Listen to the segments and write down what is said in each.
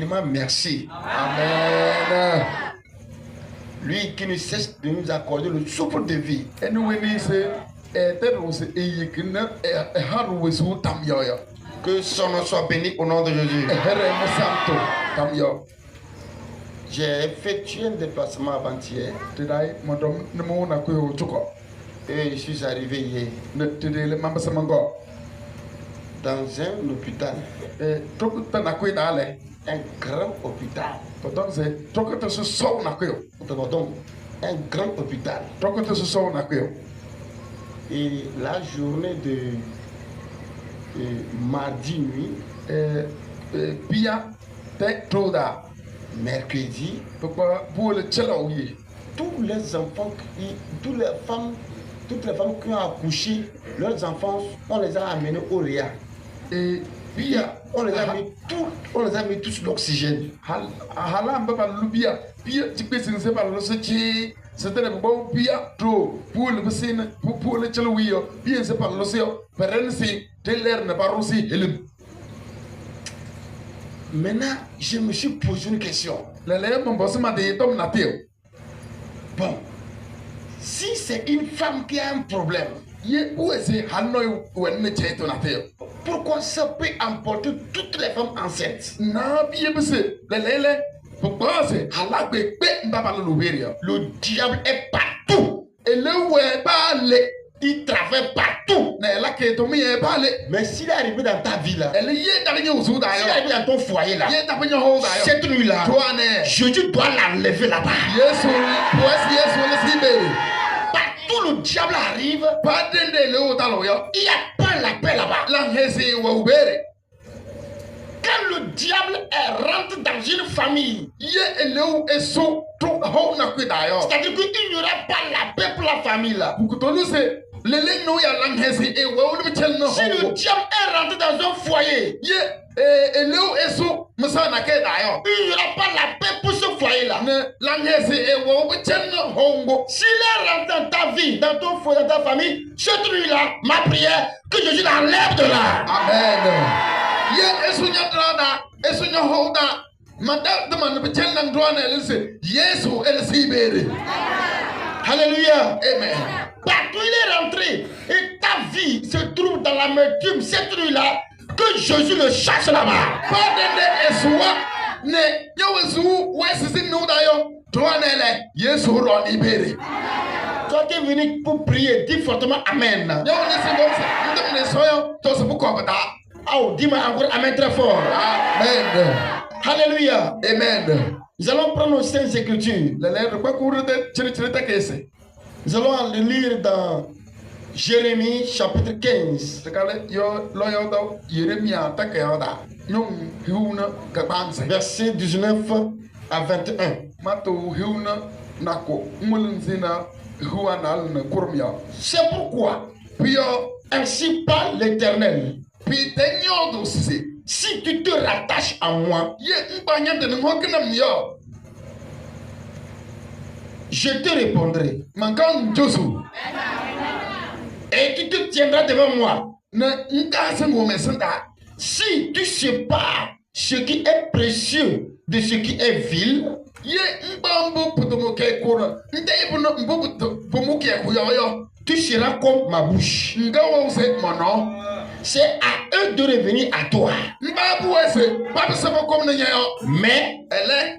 éternellement merci. Amen. Lui qui ne cesse de nous accorder le souffle de vie. Et nous c'est Que son nom soit béni au nom de Jésus. J'ai effectué un déplacement avant-hier et je suis arrivé hier dans un hôpital, un grand hôpital. Un grand hôpital. Et la journée de mardi nuit, mercredi, tous les enfants, toutes les femmes qui ont accouché, leurs enfants, on les a amenés au Réa. Et puis, on les a mis tous l'oxygène. C'était le bon bien trop pour le bassin pour le chelouio bien c'est par l'océan perensi de l'air ne pas aussi. Maintenant je me suis posé une question. Bon, si c'est une femme qui a un problème, pourquoi ça peut emporter toutes les femmes enceintes? Le diable est partout. Et il travaille partout. Mais s'il est arrivé dans ta vie là, s'il est arrivé dans ton foyer là, cette nuit là, Jésus doit l'enlever là-bas. Partout le diable arrive, il n'y a pas la paix là-bas. Quand le diable rentre dans une famille, c'est-à-dire qu'il n'y aura pas la paix pour la famille là. Si le diable est rentré dans un foyer, il n'y aura pas la paix pour ce foyer là. S'il est rentré dans ta vie, dans ton foyer, dans ta famille, cette nuit là, ma prière, que Jésus l'enlève de là. Amen. Alléluia. Amen. Partout il est rentré et ta vie se trouve dans la l'amertume cette nuit là, que Jésus le chasse là-bas. Toi qui es venu pour prier, dis fortement Amen. Oh, dis-moi encore Amen très fort. Amen. Alléluia. Amen. Nous allons prendre nos saintes écritures. Nous allons le lire dans Jérémie chapitre 15. Verset 19 à 21. C'est pourquoi ainsi parle l'Éternel. Si tu te rattaches à moi, je te répondrai. Et tu te tiendras devant moi. Si tu sépares ce qui est précieux de ce qui est vil, tu seras comme ma bouche. C'est à eux de revenir à toi. Mais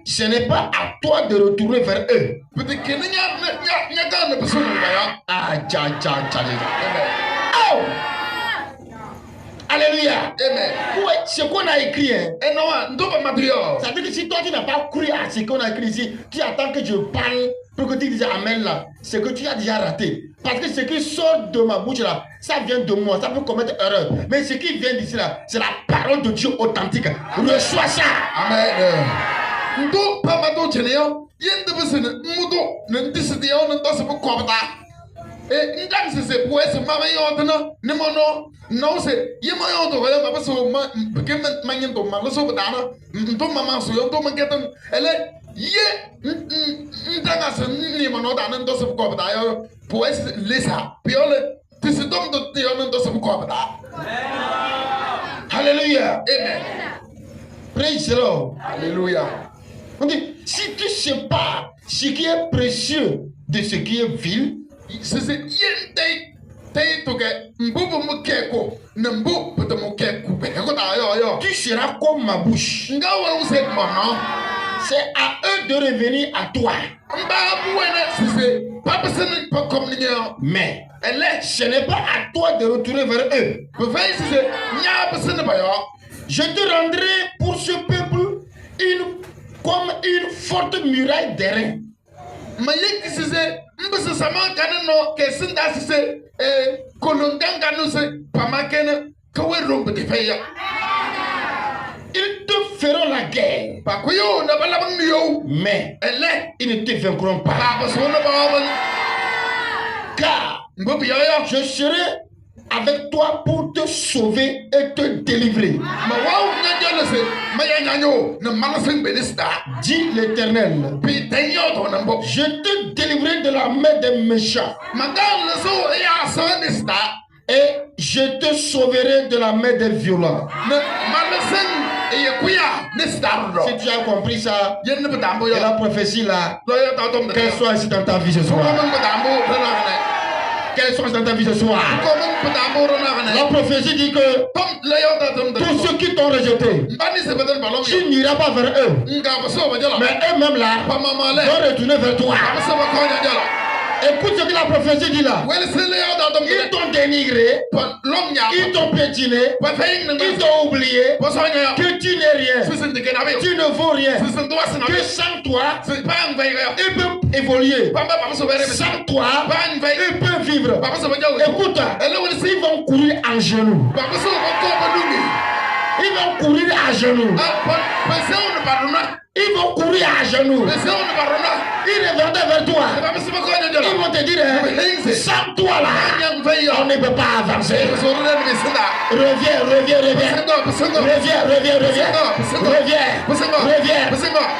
ce n'est pas à toi de retourner vers eux. Oh! Alléluia. Ouais, ce qu'on a écrit, hein. Ça veut dire que si toi tu n'as pas cru à ce qu'on a écrit ici, tu attends que je parle pour que tu dises Amen là, c'est que tu as déjà raté. Parce que ce qui sort de ma bouche là, ça vient de moi, ça peut commettre erreur. Mais ce qui vient d'ici là, c'est la parole de Dieu authentique. Reçois ça. Amen. Et c'est pour esse mama yodna ne mono no se yema yodo wala baba so ma begem manyen to ma so badana to mama so yo to mangetan ele ye ndanga se ni mono dana ndo se ko bada yo pour esse lesa piole tisi dom do te yo ndo se ko bada. Alléluia. Amen. Praise the Lord. Alléluia. On dit, si tu sépares ce qui est précieux de ce qui est vil, C'est tu seras comme ma bouche. C'est à eux de revenir à toi. Mais ce n'est pas à toi de retourner vers eux. Je te rendrai pour ce peuple comme une forte muraille d'airain. Ils te feront la guerre, mais ils ne te vaincront pas. Car je serai avec toi pour te sauver et te délivrer. Dit l'Éternel. Je te délivrerai de la main des méchants. Et je te sauverai de la main des violents. Si tu as compris ça, et la prophétie là, qu'elle soit ici dans ta vie ce soir. Qu'elle soit dans ta vie ce soir. La prophétie dit que tous ceux qui t'ont rejeté, tu n'iras pas vers eux. Mais eux-mêmes là, vont retourner vers toi. Écoute ce que la prophétie dit là. Ils t'ont dénigré, ils t'ont piétiné, ils t'ont oublié, que tu n'es rien, tu ne vaux rien, que sans toi, ils peuvent évoluer. Sans toi, ils peuvent vivre. Écoute, ils vont courir en genoux. Ils vont courir à genoux. Ils vont courir à genoux. Ils reviendront vers toi. Ils vont te dire, sans toi là, on ne peut pas avancer. Reviens.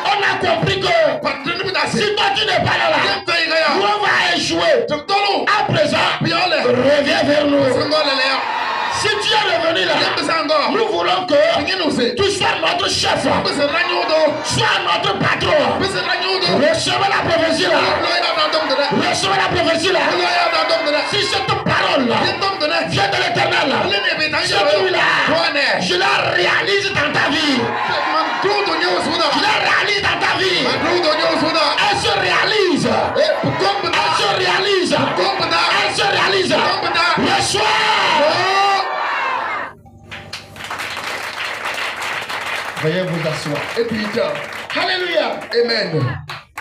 On a compris que si toi tu n'es pas là, nous on va échouer. À présent, reviens vers nous. Si tu es revenu là, nous voulons que tu sois notre chef, sois notre patron. Recevez la prophétie là. Recevez la prophétie là. Si cette parole là vient de l'Éternel là, je la réalise dans ta vie. Je la réalise dans ta vie. Elle se réalise. Elle se réalise. Elle se réalise. Reçois. Veuillez vous asseoir. Et puis, Alléluia. Amen.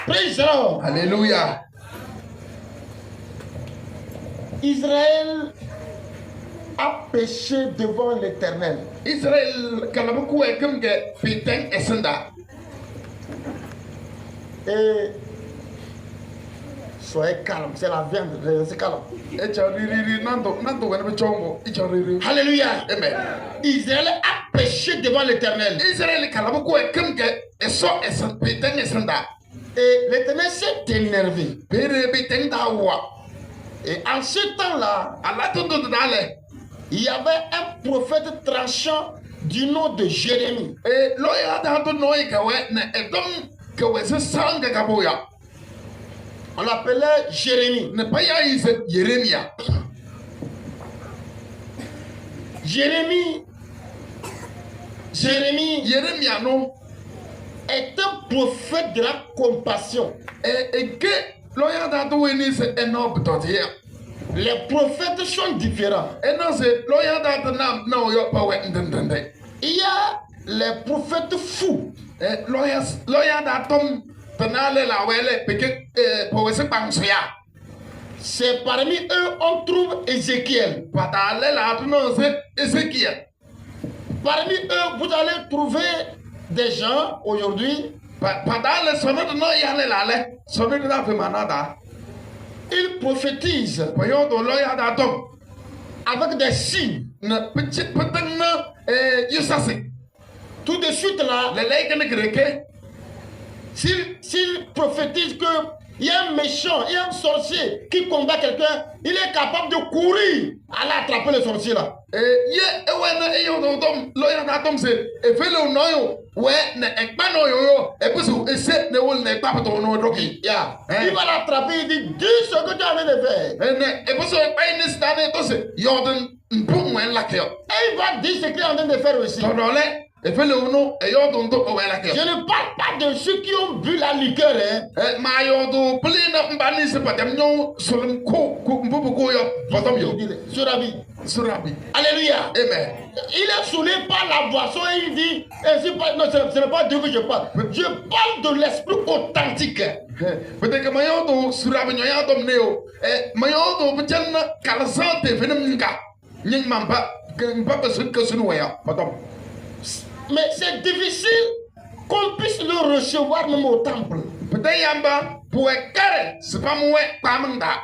Praise the Lord. Alléluia. Israël a péché devant l'Éternel. Israël, kalabuku ekum ge piteng esenda. Et soyez calme, c'est la viande, c'est calme. Alléluia. Amen. Israël a péché devant l'Éternel. Israël kalabuku ekum ge eso esen piteng esenda. Et l'Éternel s'est énervé. Pere piteng dawa. Et en ce temps-là, il y avait un prophète tranchant du nom de Jérémie. Et loya da to noy kawe na edom kawe se sanga kaboya. On l'appelait Jérémie. Ne pas y Jérémia. Jérémia non est un prophète de la compassion. Et que loya da to weni se enob totia. Les prophètes sont différents. Et non c'est loya da to nam no yo pawe ndendende. Il y a les prophètes fous. Et loya da tom tenale la wele peke pawe se pangsia. C'est parmi eux on trouve Ézéchiel. Patale la to non c'est Ézéchiel. Parmi eux vous allez trouver des gens aujourd'hui. Patale sonne no yale lale. Sonne na fe manada. Ils prophétisent avec des signes. Tout de suite là, s'ils prophétisent que Il y a un méchant, il y a un sorcier qui combat quelqu'un, il est capable de courir, aller attraper le sorcier là. Il va l'attraper, il dit, dis ce que tu as envie de faire. Et il va dire ce qu'il est en train de faire aussi. Je ne parle pas de ceux qui ont bu la liqueur. Surabi. Alléluia. Amen. Il est saoulé par la boisson et il dit, non, ce n'est pas Dieu que je parle. Je parle de l'esprit authentique. Peut-être que mayodo surabi nyoya dom neo. Mayodo betiana kalsante venem nka. Nying mamba mpa sun que sun waya. Madame. Mais c'est difficile qu'on puisse le recevoir même au temple. Peut-être yamba pour carré, c'est pas moi pas manda.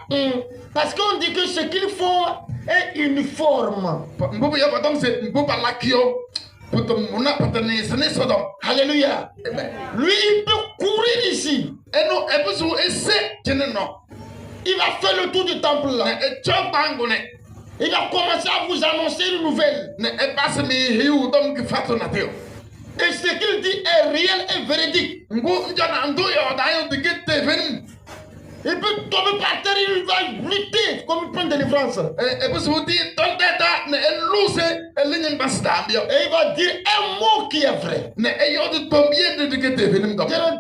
Parce qu'on dit que ce qu'ils font est uniforme. Mbobo ya badom c'est mboba lakio. Alléluia. Lui, il peut courir ici. Il va faire le tour du temple là. Il va commencer à vous annoncer une nouvelle. Et ce qu'il dit est réel et véridique. Il peut tomber par terre, il va lutter comme il prend délivrance. Et il va dire un mot qui est vrai. Je ne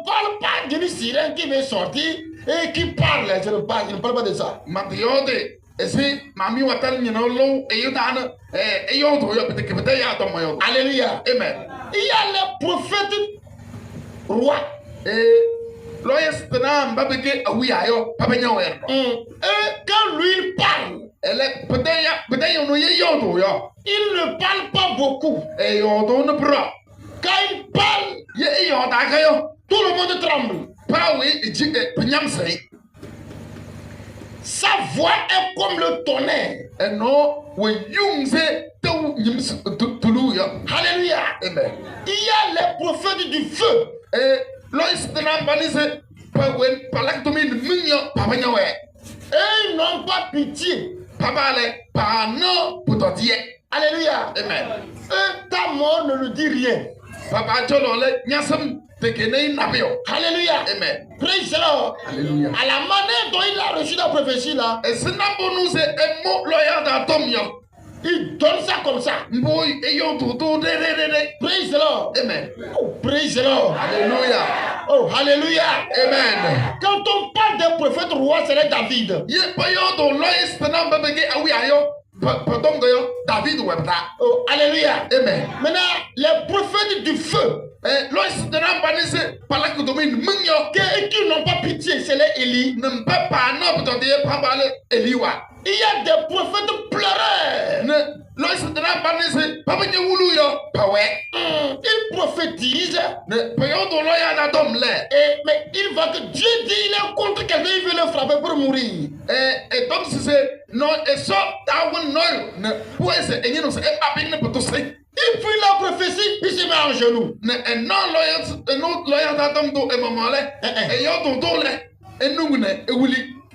parle pas d'une sirène qui veut sortir et qui parle. Je ne parle pas de ça. Alléluia. Amen. Il y a les prophètes rois. Et quand lui il parle, il ne parle pas beaucoup. Quand il parle, tout le monde tremble. Sa voix est comme le tonnerre. Alléluia. Amen. Il y a les prophètes du feu. Et ils n'ont pas pitié. Alléluia. Amen. Ta mort ne lui dit rien. Alléluia. Amen. Praise the Lord. Alléluia. À la manière dont il a reçu la prophétie là, il donne ça comme ça. Praise the Lord. Amen. Oh, praise the Lord. Alléluia. Oh, alléluia. Amen. Quand on parle d'un prophète roi, c'est David. Oh, alléluia. Amen. Maintenant, les prophètes du feu, qui n'ont pas pitié, c'est les Élie. Il y a des prophètes pleureurs. Ils prophétisent. Mais il va que Dieu dit il est contre quelqu'un, il veut le frapper pour mourir. Il prie la prophétie, il se met en genoux.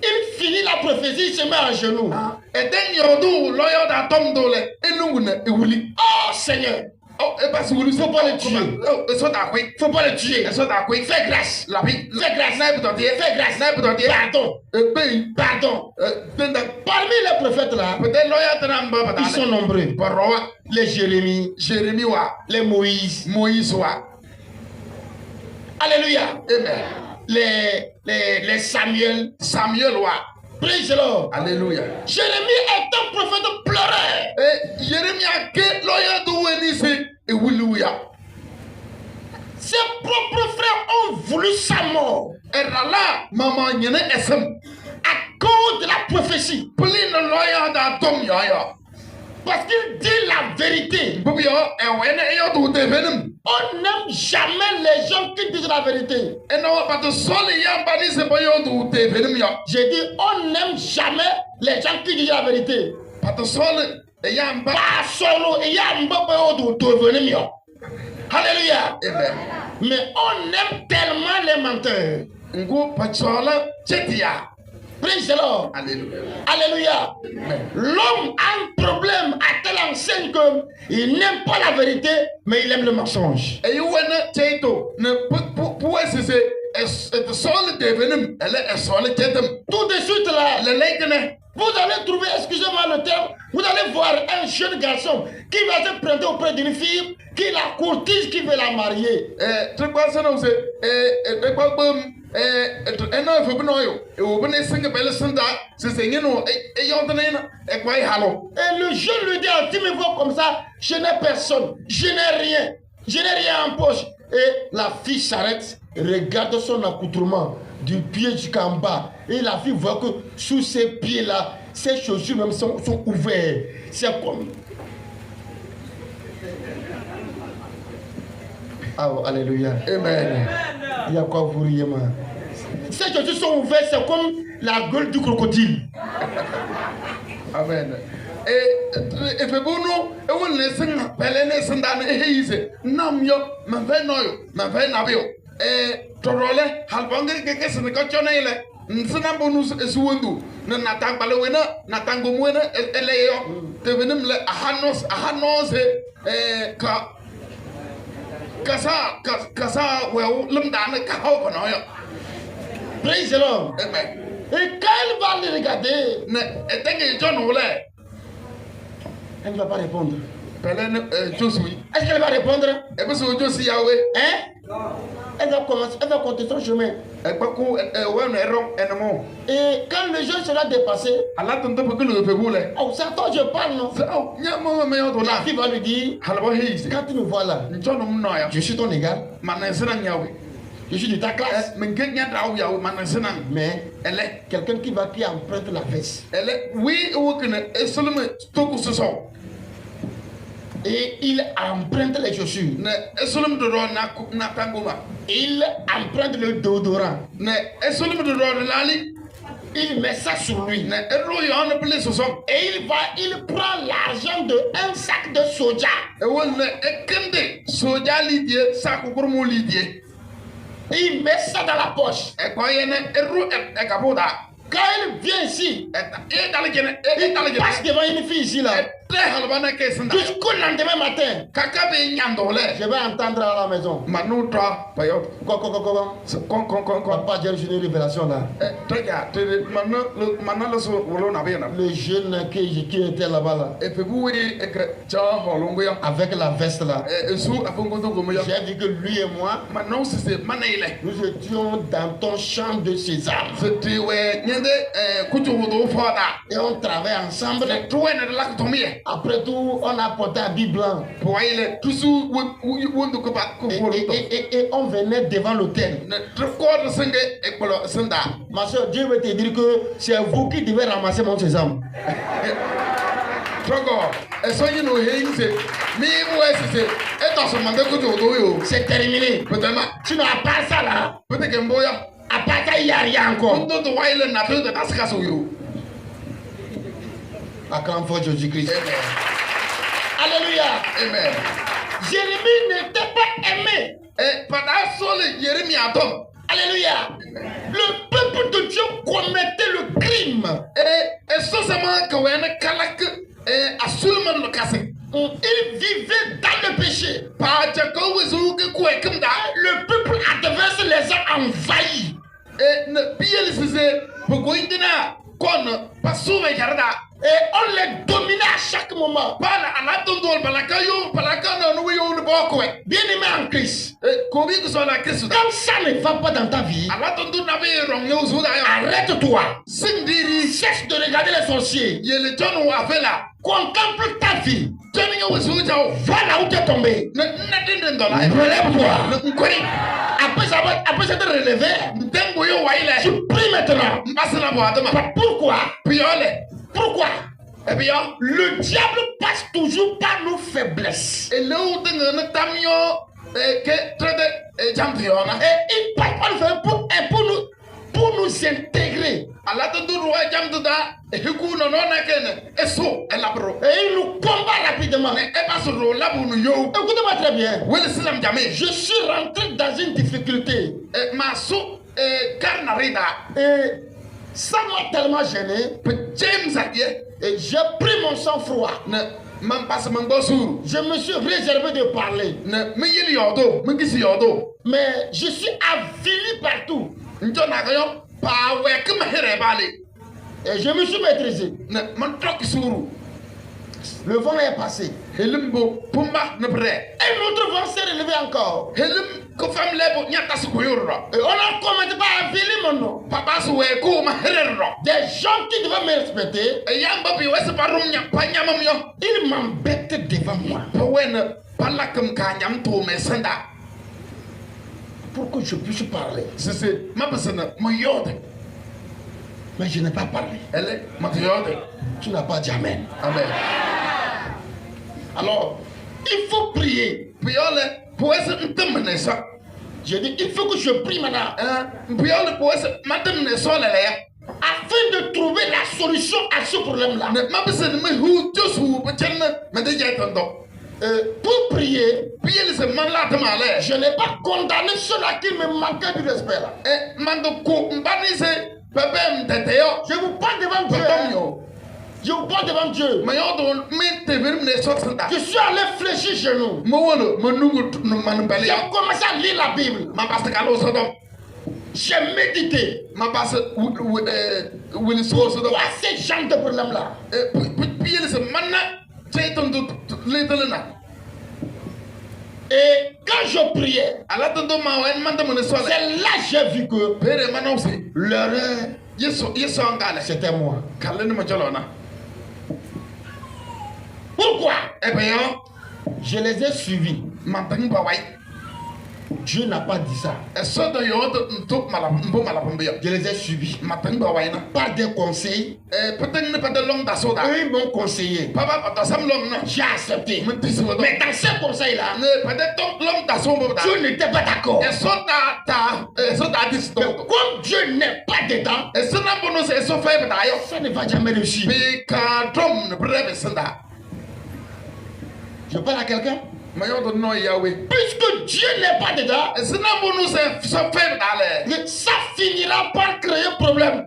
Il finit la prophétie, il se met en genoux. Oh Seigneur, il ne faut pas le tuer. Il ne faut pas le tuer. Fais grâce. Fais grâce. Fais grâce. Pardon. Parmi les prophètes là, ils sont nombreux. Les Jérémie, les Moïse. Alléluia. Amen. Les Samuel. Praise the Lord. Alléluia. Jérémie est un prophète pleureur. Ses propres frères ont voulu sa mort à cause de la prophétie. Parce qu'il dit la vérité. On n'aime jamais les gens qui disent la vérité. J'ai dit, on n'aime jamais les gens qui disent la vérité. Pas solo, Alléluia. Amen. Mais on aime tellement les menteurs. ngo pachola chetia. Praise the Lord. Alléluia. Alléluia. L'homme a un problème à telle enseigne qu'il n'aime pas la vérité, mais il aime le mensonge. Et you wanna cheto ne pour c'est sol devenim elle est sol chetem. Tout de suite là, Le leikene. vous allez trouver, excusez-moi le terme, vous allez voir un jeune garçon qui va se présenter auprès d'une fille, qui la courtise, qui veut la marier. Tu vois ça non c'est ena fo bino yo e wo bene singa bele sanda c'est ngeno e yondana e kwai halo. Et le jeune lui dit, tu me vois comme ça, je n'ai personne, je n'ai rien en poche. Et la fille s'arrête, regarde son accoutrement du pied jusqu'en bas. Et la fille voit que sous ses pieds-là, ses chaussures même sont ouvertes. C'est comme... Ah, oh, alléluia. Amen. Il y a quoi vous riez, moi? Ces chaussures sont ouvertes, c'est comme la gueule du crocodile. Amen. Et fait bon et on ne sing pelene sanda ne heise nam yo ma ve no yo ma ve na bio torole halbange ke se ko chonele nsina bonu suwundu na tangbale wena na tango mwena ele yo te venim le ahanos ka kasa we lumda ne ka ho ko no yo. Praise the Lord. Amen. Et quand elle va le regarder, Ne etenge John ole elle ne va pas répondre. pelene Josué Est-ce qu'elle va répondre? e be so Josué yawe Hein? Elle va commencer, elle va continuer son chemin. e paku we no ero enemo. Et quand le jeune sera dépassé, Allah tonto pe kulu pe bule. oh, c'est à toi que je parle, non? Oh, nya mo me yo La dona. fille va lui dire, Halbo heise. quand tu me vois là, Nchono mno ya. je suis ton égal, Manan senang yawe. je suis de ta classe. Men genya dawo yawe manan senang. Mais Ele quelqu'un qui emprunte la veste. we wokene esolme toku soso. Et il emprunte les chaussures. Ne esolme do na tangoma. Il emprunte le déodorant. Ne esolme do lali. Il met ça sur lui. Ne ero yo na ple soso. Et il prend l'argent de un sac de soja. E won ne ekende soja lidie sakukurmu lidie. Il met ça dans la poche. E ko yene ero e kapoda. Quand il vient ici, E dalgene il passe devant une fille ici là. Tre halbana kesenda. Jusqu'au lendemain matin, Kaka be nyandole. je vais entendre à la maison. Manutra payot. Kon. Papa, j'ai une révélation là. Tega, manalo so wolo na bena. Le jeune qui était là-bas là, E pe buwe e ka cha holongo ya. avec la veste là, Su afongo to gomo ya. j'ai vu que lui et moi, Manon c'est manaile. nous étions dans ton champ de sésame. C'était we nyende kutu wodo foda. Et on travaille ensemble. Le trouwe na la tomie. Après tout, on a porté un habit blanc. Pour ile tusu wondo ko ba ko folo to. Et on venait devant l'hôtel. Ne ko de senge e kolo senda. Ma soeur, Dieu veut te dire que c'est vous qui devez ramasser mon sésame. Trogo, e soyi no heinze. Mi wo se e to so mande kutu wodo yo. C'est terminé. Peut-être Sinon, à part ça là, peut-être que mboya. à part ça, il n'y a rien encore. Ndo to waile na to da ska so yo. Acclame fort Jésus-Christ. Amen. Alléluia. Amen. Jérémie n'était pas aimé. Pada sole Jérémie Adam. Alléluia. Le peuple de Dieu commettait le crime. Et seulement quand on a kalak asulman le casse. Il vivait dans le péché. Pas jaco wezu que quoi comme da. Le peuple adverse les a envahis. Et ne piel c'est pour indina kon pas sauver jarda. Et on les dominait à chaque moment. Pana anatondol balakayo balakana no yo ne boko. Bien aimé en Christ. Combien que soit la Christ. Quand ça ne va pas dans ta vie, Anatondo n'avait rongyo zuda. arrête-toi. Sindiri Cesse de regarder les sorciers. yele ton wa fela. Contemple ta vie. Tenir au zuda. Va là où tu es tombé. Relève-toi. Après s'être relevé, tu pries maintenant. Pourquoi? Pourquoi? Eh bien, Le diable passe toujours par nos faiblesses. et là où tu ne tamio que très champion. Et il passe par nos faiblesses pour nous intégrer. Allah te dit roi jam de da et huku no no na ken eso elabro. Et il nous combat rapidement. Et pas sur le labu no yo. Écoutez-moi très bien. Wel islam jamais. Je suis rentré dans une difficulté. Ma so Et ça m'a tellement gêné. Et j'ai pris mon sang-froid. Je me suis réservé de parler. Mais je suis avili partout. Et je me suis maîtrisé. Le vent est passé. Un autre vent s'est relevé encore. Et on a commencé par aviler mon nom. Des gens qui devaient me respecter, ils m'embêtent devant moi. Pour que je puisse parler. Mais je n'ai pas parlé. Tu n'as pas dit Amen. Amen. Alors, il faut prier. Je dis, il faut que je prie maintenant. Afin de trouver la solution à ce problème-là. Pour prier, je n'ai pas condamné ceux-là qui me manquaient du respect. Là. Je vous parle devant Dieu. Je vous parle devant Dieu. Je suis allé fléchir chez nous. J'ai commencé à lire la Bible. J'ai médité. Pour ces gens de problème-là. Et quand je priais, c'est là que j'ai vu que l'erreur, c'était moi. Pourquoi? Je les ai suivis. Dieu n'a pas dit ça. Je les ai suivis. Par des conseils. Eux, ils m'ont conseillé. J'ai accepté. Mais dans ce conseil-là, Dieu n'était pas d'accord. Comme Dieu n'est pas dedans, ça ne va jamais réussir. Je parle à quelqu'un. Puisque Dieu n'est pas dedans, ça finira par créer un problème.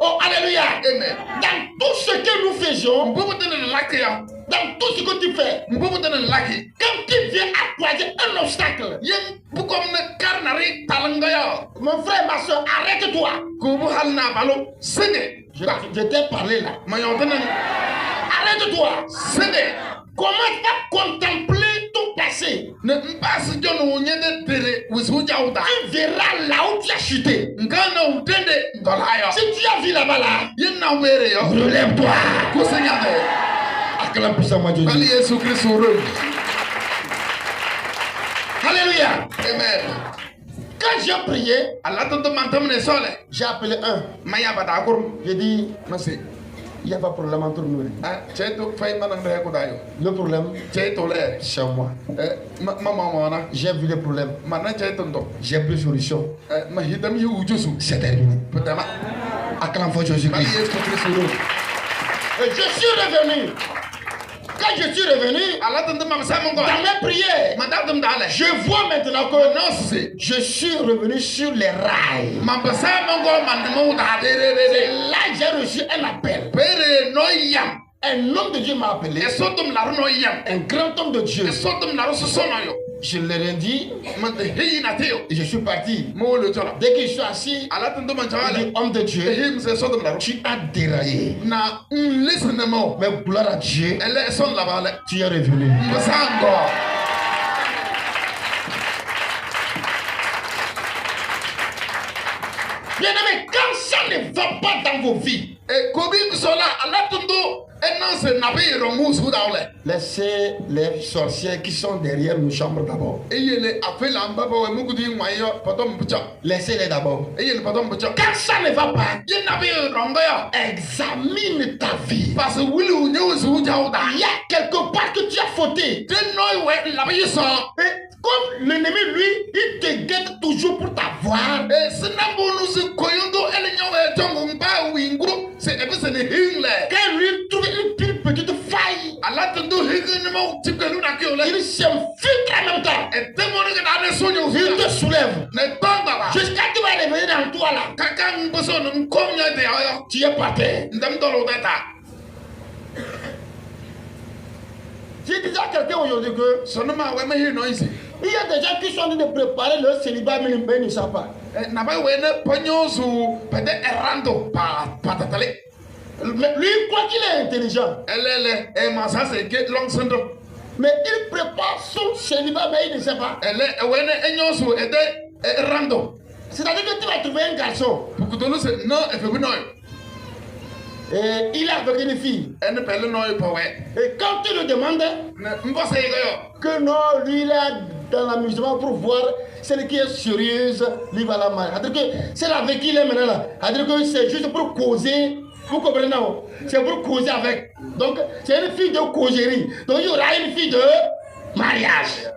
Oh, alléluia. Amen. Dans tout ce que nous faisons, dans tout ce que tu fais, quand tu viens à croiser un obstacle, mon frère, ma soeur, arrête-toi. Je t'ai parlé là. Arrête-toi. Commence à contempler ton passé. Tu verras là où tu as chuté. Si tu as vu là-bas là, relève-toi. Acclame puissamment Dieu. Alléluia. Amen. Quand j'ai prié, j'ai appelé un. J'ai dit, il n'y a pas de problème entre nous. Le problème, c'est moi. J'ai vu le problème. J'ai plus de solution. C'est terminé. Acclame fort Jésus-Christ. Et je suis revenu. Quand je suis revenu, dans mes prières, je vois maintenant que je suis revenu sur les rails. C'est là que j'ai reçu un appel. Un homme de Dieu m'a appelé. Un grand homme de Dieu. Je leur ai dit, et je suis parti. Dès que je suis assis, il dit, homme de Dieu, tu as déraillé. Mais gloire à Dieu, tu es revenu. Bien aimé, quand ça ne va pas dans vos vies, laissez les sorcières qui sont derrière nos chambres d'abord. Laissez-les d'abord. Quand ça ne va pas, examine ta vie. Il y a quelque part que tu as fauté. Comme l'ennemi, lui, il te guette toujours pour t'avoir. Quand lui trouve une petite faille, il s'infiltre en même temps. et témoin que dans les songes Il aussi te soulève. ne tombe pas Jusqu'à ce que tu vas revenir dans toi là. quand besoin de combien de Tu es par terre. ndam dolo data J'ai dit à quelqu'un aujourd'hui que sonoma we me no ici il y a des gens qui sont en train de préparer leur célibat, mais ils ne savent pas. na ba we ne ponyosu pede errando pa patatale Mais lui, il croit qu'il est intelligent. elele e masa se ke long sendo Mais il prépare son célibat, mais il ne sait pas. ele we ne enyosu ede errando C'est-à-dire que tu vas trouver un garçon. pukutolu se no e febu no Et il est avec une fille. ene pele no e powe Et quand tu lui demandes ne mbosa yo que non, lui, il est dans l'amusement pour voir celle qui est sérieuse, lui va la marier. C'est-à-dire que c'est avec qui il est maintenant là. C'est-à-dire que c'est juste pour causer. Vous comprenez non? C'est pour causer avec. Donc, c'est une fille de causerie. Donc, il y aura une fille de mariage.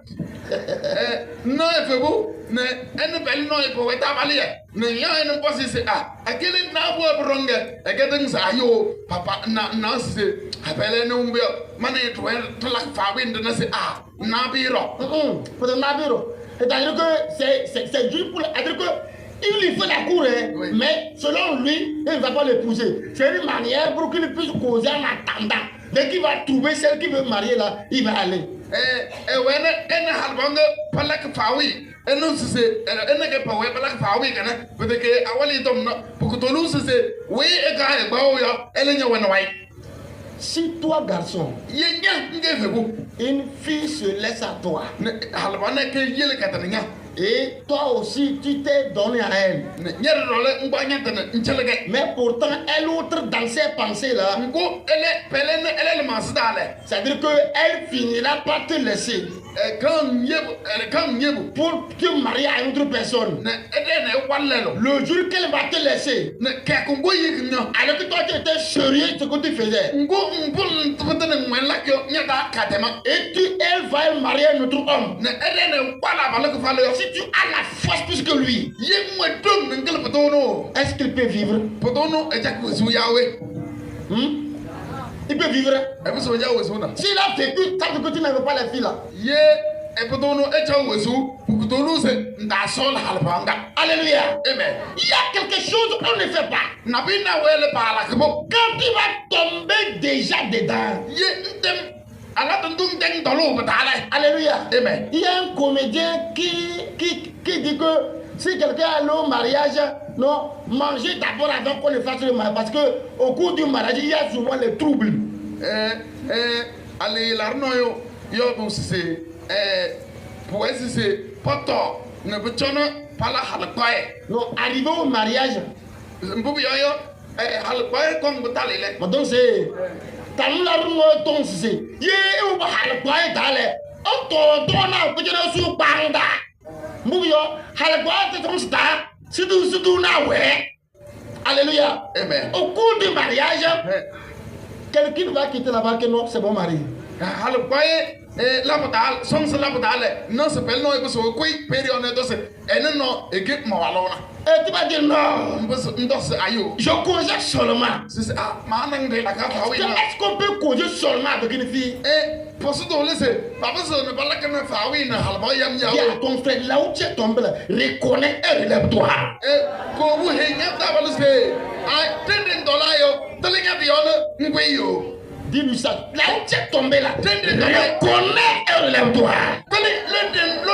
no e febu ne ene pele no e powe ta bali ne ya ene mbosi se akele na bo bronge e gedeng sa yo papa na se apele ne umbe mane to to la fa win na se na biro Pour le navire. C'est-à-dire que c'est juste pour. C'est-à-dire que il lui fait la cour, hein, Oui. mais selon lui, il ne va pas l'épouser. C'est une manière pour qu'il puisse causer en attendant. Dès qu'il va trouver celle qui veut marier là, il va aller. wene ene halbanga palak fawi enu sise ene ke pawe palak fawi kana bedeke awali dom no pukutolu sise we e ga e bawo yo ele nya wena wai Si toi, garçon, ye nya nge febu une fille se laisse à toi, ne halbana ke yele katanya et toi aussi, tu t'es donné à elle, ne nyere role ngwanya tane nchelege mais pourtant, elle outre dans ses pensées là, ngo ele pele ne ele le masdale c'est-à-dire qu'elle finira par te laisser kan yebu pour te marier à une autre personne. ne ede ne wallelo Le jour qu'elle va te laisser, ne ke ko ngo yignya alors que toi tu étais sérieux de ce que tu faisais, ngo mbul tbetene ngwela yo nyada katema et elle va marier un autre homme. ne ede ne wala balak falo yo Si tu as la force plus que lui, ye mwe dom ngel potono est-ce qu'il peut vivre? potono e jak wesu yawe Il peut vivre. e biso ya wesu na S'il a vécu, tant que tu n'avais pas les filles là. ye e potono e cha wesu potono se nda sol halbanga Alléluia. amen Il y a quelque chose qu'on ne fait pas. na bina wele bala kbo Quand tu vas tomber déjà dedans. ye ndem ala tundung deng dolo betala Alléluia. amen Il y a un comédien qui dit que si quelqu'un allait au mariage, non, mangez d'abord avant qu'on ne fasse le mariage. Parce qu'au cours du mariage, il y a souvent les troubles. ali larno yo no se poesi se poto ne bechono pala halqae Donc, arrivé au mariage, mbubi yo halqae kom betalile donc c'est. Tant la roue tombe, c'est. Yé, ou pas le quoi d'aller. On tourne, on peut dire sur Banda. Mouvio, halagua, c'est comme ça. C'est tout, na ouais. Alléluia. amen Au cours du mariage, quelqu'un va quitter la barque, non, c'est bon mari. halqae labdal sons labdal non se pel no e so koi perione do se enno e ke mawalona Et tu vas dire non. ndos ayo Je cause seulement. c'est manang de la ka fawi na Est-ce qu'on peut causer seulement avec une fille? posudo lese papa so ne bala kana fawi na halba yam Dis à yawo ton frère, là où tu es tombé, là, reconnais et relève-toi. ko bu he nya ta balse ai $10 yo telenya biona ngweyo Dis-lui ça. Là où tu es tombé, là, $10 reconnais et relève-toi. tele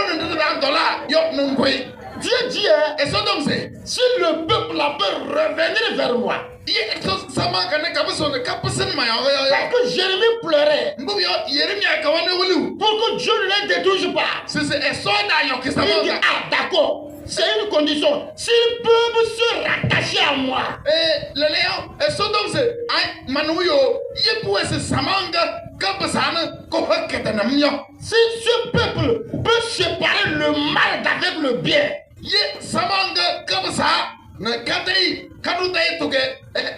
$10 yo ngwe Dieu dit, hein, et so donc c'est si le peuple là peut revenir vers moi, ye so sama kana ka so ne ka pesen ma yo parce que Jérémie pleurait mbu yo yeremia ka wane wulu pour que Dieu ne les détruise pas. c'est so da yo Il dit, kisama ah d'accord, c'est une condition. S'ils peuvent se rattacher à moi, lele yo et so donc c'est ai manu yo ye puese samanga ka pesana ko haketa na myo si ce peuple peut séparer le mal d'avec le bien, ye samanga ka pesa na kadei kadu dai to ke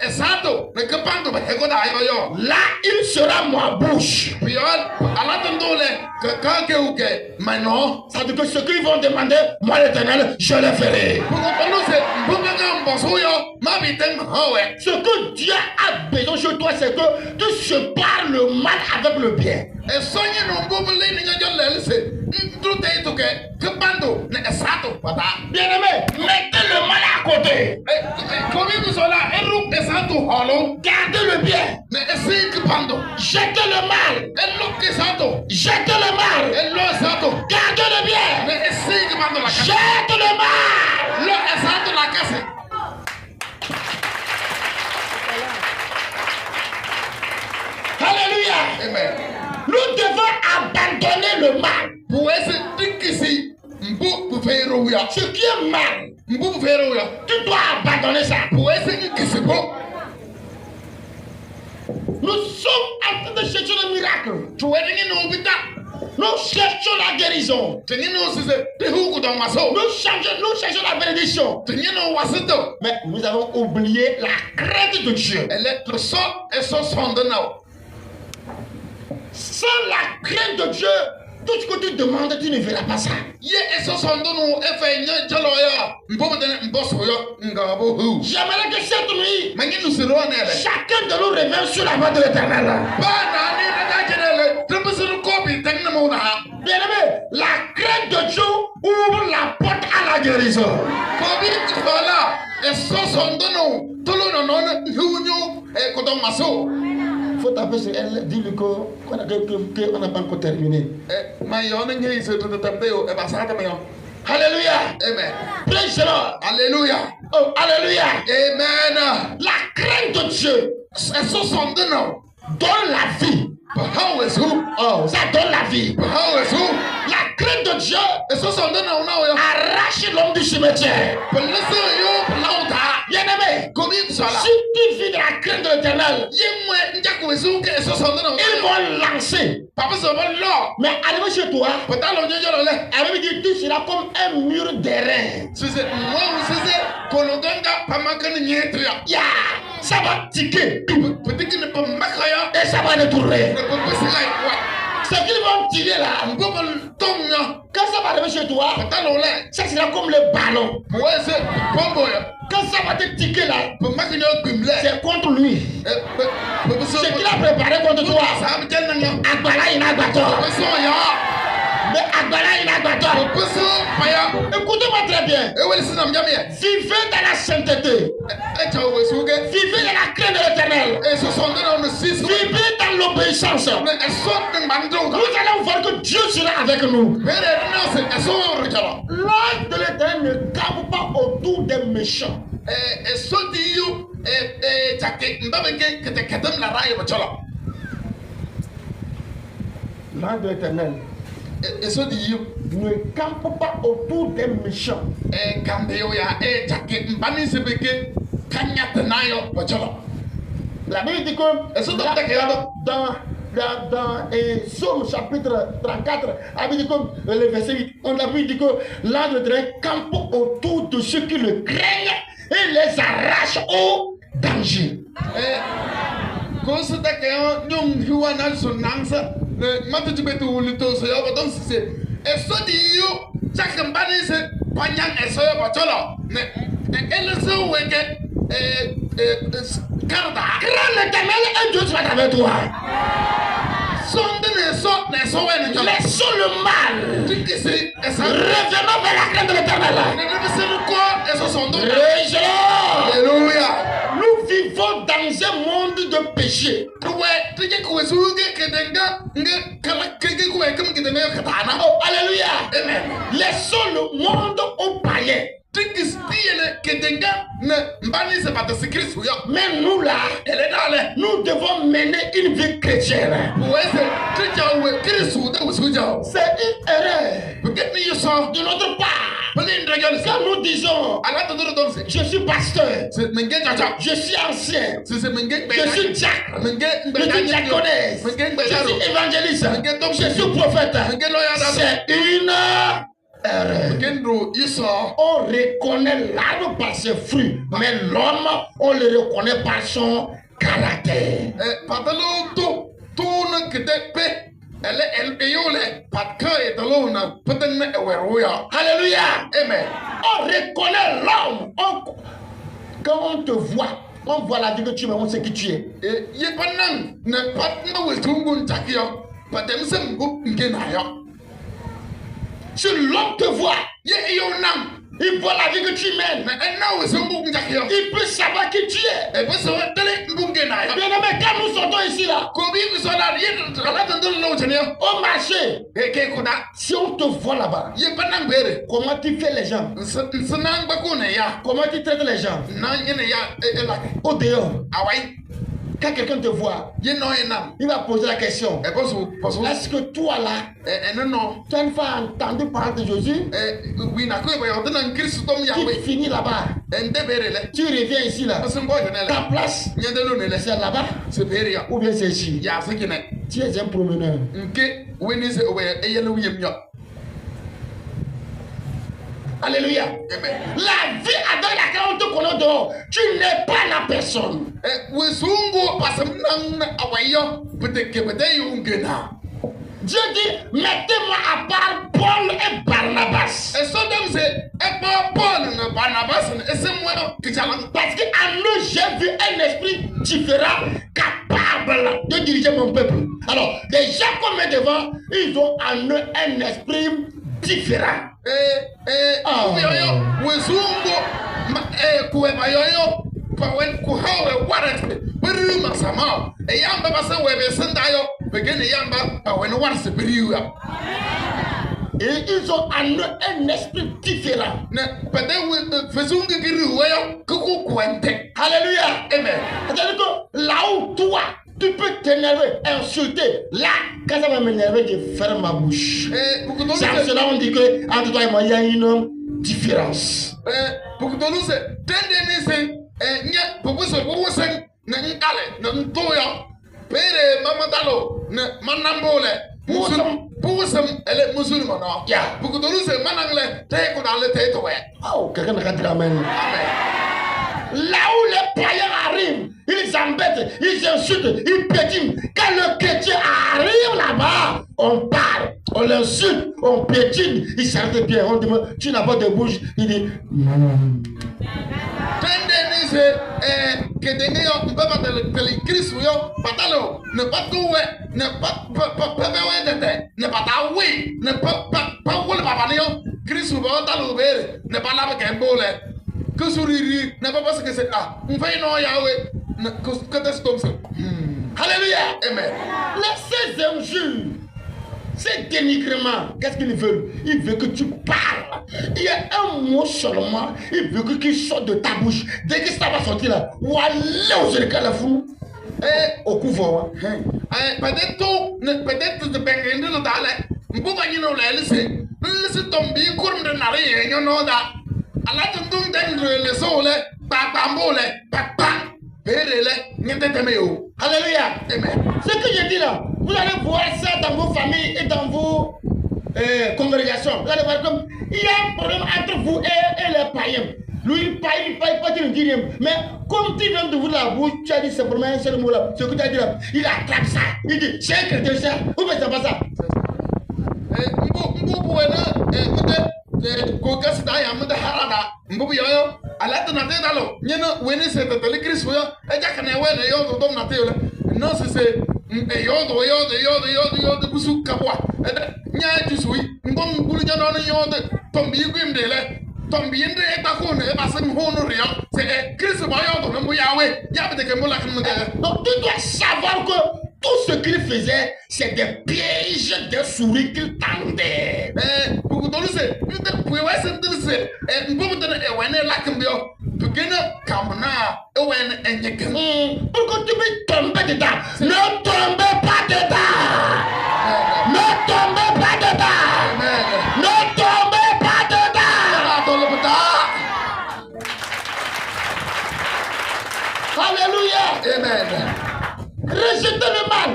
esato na ka pando ba hego da yo là il sera ma bouche. biol ala tondole ka ke uke mano Ça veut dire que ce qu'ils vont demander, moi l'éternel, je le ferai. Ce que Dieu a besoin chez toi, c'est que tu sépares le mal avec le bien. E sonye no mbobele ni nyo lelse. Ndute itoke kebando ne esato pata. Bien-aimé, mettez le mal à côté. Combien nous sommes là? Elu esato holo. Gardez le bien. Ne esi kebando. Jetez le mal. Elu esato. Jetez le mal. Elu esato. Gardez le bien. Ne esi kebando la kase. Jette le mal. Lo esato la kase. Alléluia. Amen. Nous devons abandonner le mal. Pour ese dikisi mbu bufero ya. Ce qui est mal, Mbu bufero ya. tu dois abandonner ça. Pour ese dikisi bo. Nous sommes en train de chercher le miracle. Tu wedingi no bita. Nous cherchons la guérison. Tenye no sise te huku don maso. Nous cherchons la bénédiction. Tenye no wasito. Mais nous avons oublié la crainte de Dieu. Elle est so eso sonde now. Sans la crainte de Dieu, tout ce que tu demandes, tu ne verras pas ça. Ye eso sonde no efe nye jalo ya. Mbo de mboso yo ngabo hu. J'aimerais que cette nuit, Mangi no siro na ele. chacun de nous revienne sur la voie de l'éternel. Ba na ni na da kenele. Tembe siro kopi teng na mo na. Bien-aimé, la crainte de Dieu ouvre la porte à la guérison. Kobi kola eso sonde no. Tolo no no hunyo e kodon maso. Il faut taper sur elle, dis-lui qu'on n'a pas encore terminé. Ma yo na ngi se to tape yo e ba sa ta me yo. Alléluia. Amen. Praise the Lord. Alléluia. Oh, alléluia. Amen. La crainte de Dieu Eso sonde no. donne la vie. How is who? Oh, ça donne la vie. How is who? La crainte de Dieu Eso sonde no na yo. arrache l'homme du cimetière. Pelese yo lauta. Bien-aimé, Kobi sala. si tu vis de la crainte de l'éternel, Yemwe njako esu ke eso sonde no. ils vont lancer. Papa so ba lo. Mais arrivé chez toi, Patalo nyo le. elle dit tu seras comme un mur d'airain. Sise mo sise kologanga pamakani nyetria. Ya, ça va tiquer Petiki ne pas makaya. et ça va détourner. Ne pas passer là. Ce qu'ils vont tirer là, Ngobal tomnya. quand ça va arriver chez toi, Patalo le. ça sera comme le ballon. Moi c'est pombo ya. Quand ça va te tiquer là, Pamakani gumle. c'est contre lui. Ce qu'il a préparé contre toi, Ça me tient nan. Agbala Inagbator. Peso ya. Mais Agbala Inagbator. Peso paya. Écoutez-moi très bien. E wele sinam jamie. Vivez dans la sainteté. E cha wesuge. Vivez dans la crainte de l'éternel. E so sonde na no sis. Vivez dans l'obéissance. Ne eso ne mandro. Nous allons voir que Dieu sera avec nous. Pere na se eso rechala. L'ange de l'éternel ne campe pas autour des méchants. Eso di you chake mbabenge kete kedem la raye bachala. L'ange de l'éternel Eso di you ne campe pas autour des méchants. kandeo ya chake mbani sebeke kanya tenayo bachala. La Bible dit que Eso do ta kayado. dans Psaume chapitre 34, la Bible dit que le verset 8, la Bible dit que l'ange de l'éternel campe autour de ceux qui le craignent et les arrache au danger. Ko se ta kayo nyum hiwa na so nansa. Ne matu tibetu ulito so ya badon se. Eso di you chake mbani se kwanyang eso ya bachala. Ne eleso weke Garda. Crains l'éternel et Dieu sera avec toi. Sonde ne so wene jala. Laissons le mal. Tikisi esa. Revenons vers la crainte de l'éternel. Ne ne se ko eso sonde. Praise the Lord. Alléluia. Nous vivons dans un monde de péché. Ouais, tije ko suge kedenga nge kala kege ko ekam kedenga katana. Oh, alléluia. Amen. Laissons le monde aux païens. Tikis tiele kedenga ne mbani se bata sikrisu ya. Mais nous là, Ele dale. nous devons mener une vie chrétienne. Ouais c'est tija we krisu de usuja. C'est une erreur Get me you saw. de notre part. Pelin dragons. Quand nous disons, Ala to do don se. je suis pasteur, C'est menge jaja. je suis ancien, C'est menge je suis diacre, menge je suis diaconesse, je suis évangéliste, je suis prophète. C'est une erreur. Gendro Isa. On reconnaît l'arbre par ses fruits, mais l'homme, on le reconnaît par son caractère. Patalo to na kete pe. Elle eyole patka etalo na peten na eweroya. Alléluia. Amen. On reconnaît l'homme. Quand on te voit, on voit la vie que tu es, on sait qui tu es. Ye panang na patna we tungun takia. Si l'homme te voit, il voit la vie que tu mènes. Il peut savoir qui tu es. Bien-aimé, quand nous sortons ici là, au marché, si on te voit là-bas, comment tu fais les gens? Comment tu traites les gens? Au dehors, quand quelqu'un te voit, il va poser la question: est-ce que toi là, tu as une fois entendu parler de Jésus? Tu finis là-bas, tu reviens ici là, ta place c'est là-bas ou bien c'est ici? Tu es un promeneur. Alléluia. La vie avec laquelle on te connaît dehors, tu n'es pas la personne. Dieu dit: mettez-moi à part Paul et Barnabas. Parce qu'en eux, j'ai vu un esprit différent, capable de diriger mon peuple. Alors, les gens qu'on met devant, ils ont en eux un esprit différent. Et ils ont en eux un esprit différent. Alléluia. Amen. C'est-à-dire que là où toi, tu peux t'énerver, insulter. Là, quand ça va m'énerver, je ferme ma bouche. C'est en cela on dit que entre toi et moi, il y a une différence. Oh, quelqu'un n'a qu'à dire amen. Là où les païens arrivent, ils embêtent, ils insultent, ils pétinent. Quand le chrétien arrive là-bas, on parle, on l'insulte, on pétine. Il s'arrête bien, on dit: tu n'as pas de bouche. Il dit: Alléluia. Amen. Ces injures, ces dénigrements, qu'est-ce qu'ils veulent? Ils veulent que tu parles. Il y a un mot seulement, ils veulent qu'il sorte de ta bouche. Dès que ça va sortir là, au couvent. Alléluia. Amen. Ce que je dis là, vous allez voir ça dans vos familles et dans vos congrégations. Vous allez voir comme il y a un problème entre vous et les païens. Lui, il paye, pas, tu ne dis rien. Mais comme tu viens de vous la bouche, tu as dit simplement un seul mot là. Ce que tu as dit là, il attrape ça. Il dit: c'est un chrétien ça. Ou bien c'est pas ça. Donc tu dois savoir que tout ce qu'il faisait, c'est des pièges, des souris qu'il tendait. Pour que tu puisses tomber dedans, ne tombez pas dedans. Ne tombez pas dedans. Ne tombez pas dedans. Alléluia. Amen. Rejetez le mal.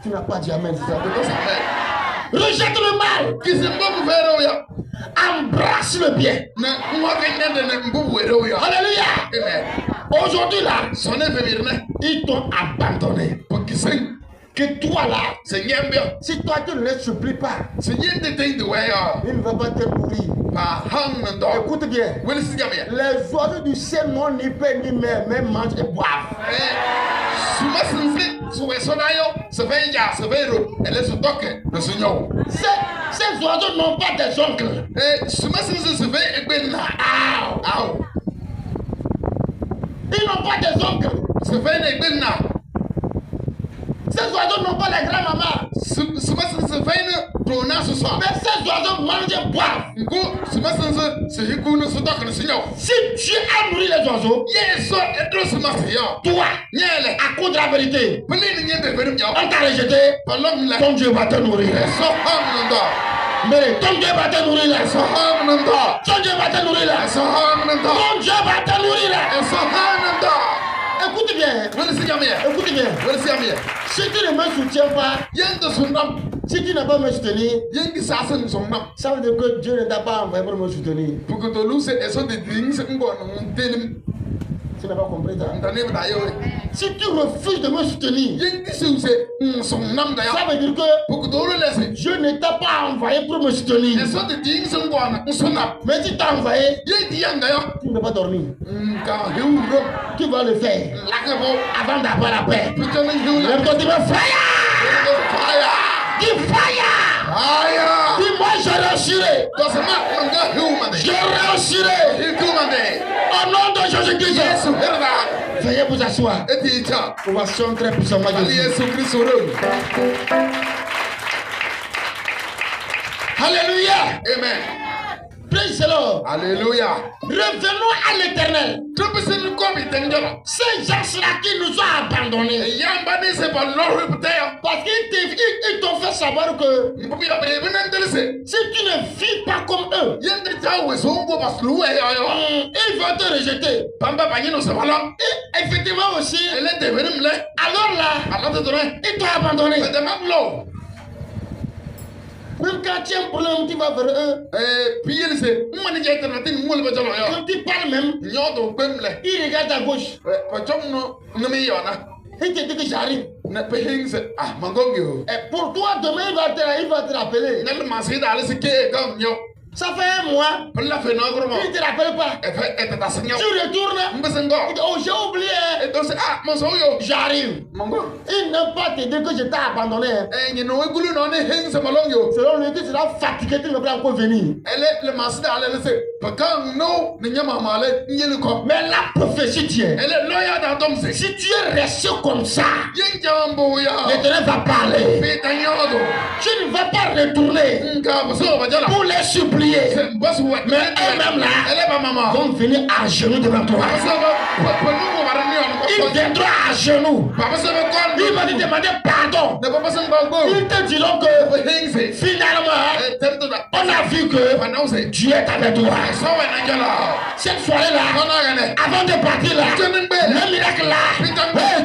Tu n'as pas dit amen. Rejette le mal. Embrasse le bien. Alléluia. Amen. Aujourd'hui là, ils t'ont abandonné. Que toi là, si toi tu ne les supplies pas, il ne va pas te nourrir. Écoute bien, les oiseaux du ciel n'ont ni paix ni mer, mais mangent et boivent. Soué sonayo, se fait ya, se fait elle est sous toque, le Seigneur. Ces oiseaux n'ont pas des oncles. Et ce matin, se fait et ben là. Ils n'ont pas des oncles. Se fait et ben là. Ces oiseaux n'ont pas les grands-mamans. Ce matin, se fait ton âge ce soir. Mais ces oiseaux mangent et boivent. Ce matin, c'est une sous toque, le Seigneur. Si tu as nourri les oiseaux, Yes, et trop ce matin, toi, Niel, à cause de la vérité, on on t'a rejeté, ton Dieu va te nourrir. Mais ton Dieu va te nourrir. Ton Dieu va te nourrir. Ton Dieu va te nourrir. Écoute bien. Écoute bien. Si tu ne me soutiens pas, si tu n'as pas me soutenir, ça veut dire que Dieu ne t'a pas envoyé pour me soutenir. Tu n'as pas compris ça. Si tu refuses de me soutenir, ça veut dire que Dieu ne t'a pas envoyé pour me soutenir. Mais si tu t'as envoyé, tu ne peux pas dormir. Tu vas le faire avant d'avoir la paix. Lève-toi, dis fire! Dis fire! Dis-moi, je réussirai. Je réussirai. Au nom de Jésus-Christ. Veuillez vous asseoir. On va chanter puissamment Jésus. Alléluia. Amen. Praise the Lord. Alléluia. Revenons à l'éternel. Ces gens-là qui nous ont abandonnés. Parce qu'ils t'ont fait savoir que si tu ne vis pas comme eux, ils vont te rejeter. Et effectivement aussi, alors là, ils t'ont abandonné. Même quand tu as un problème, tu vas vers eux. Quand tu parles même, ils regardent à gauche. Il te dit que j'arrive. Et pour toi, demain, il va te rappeler. Ça fait un mois. Il ne te rappelle pas. Tu retournes. Oh, j'ai oublié. J'arrive. Il n'a pas te dire que je t'ai abandonné. Selon lui, tu seras fatigué, tu ne peux pas encore venir. Mais la prophétie tient. Si tu es resté comme ça, l'Éternel va parler. Tu ne vas pas retourner pour les supplier. Mais eux-mêmes là vont venir à genoux devant toi. Ils viendront à genoux. Ils vont te demander pardon. Ils te diront que finalement on a vu que Dieu est avec toi. Cette soirée-là, avant de partir là, le miracle là, qui t'accompagne,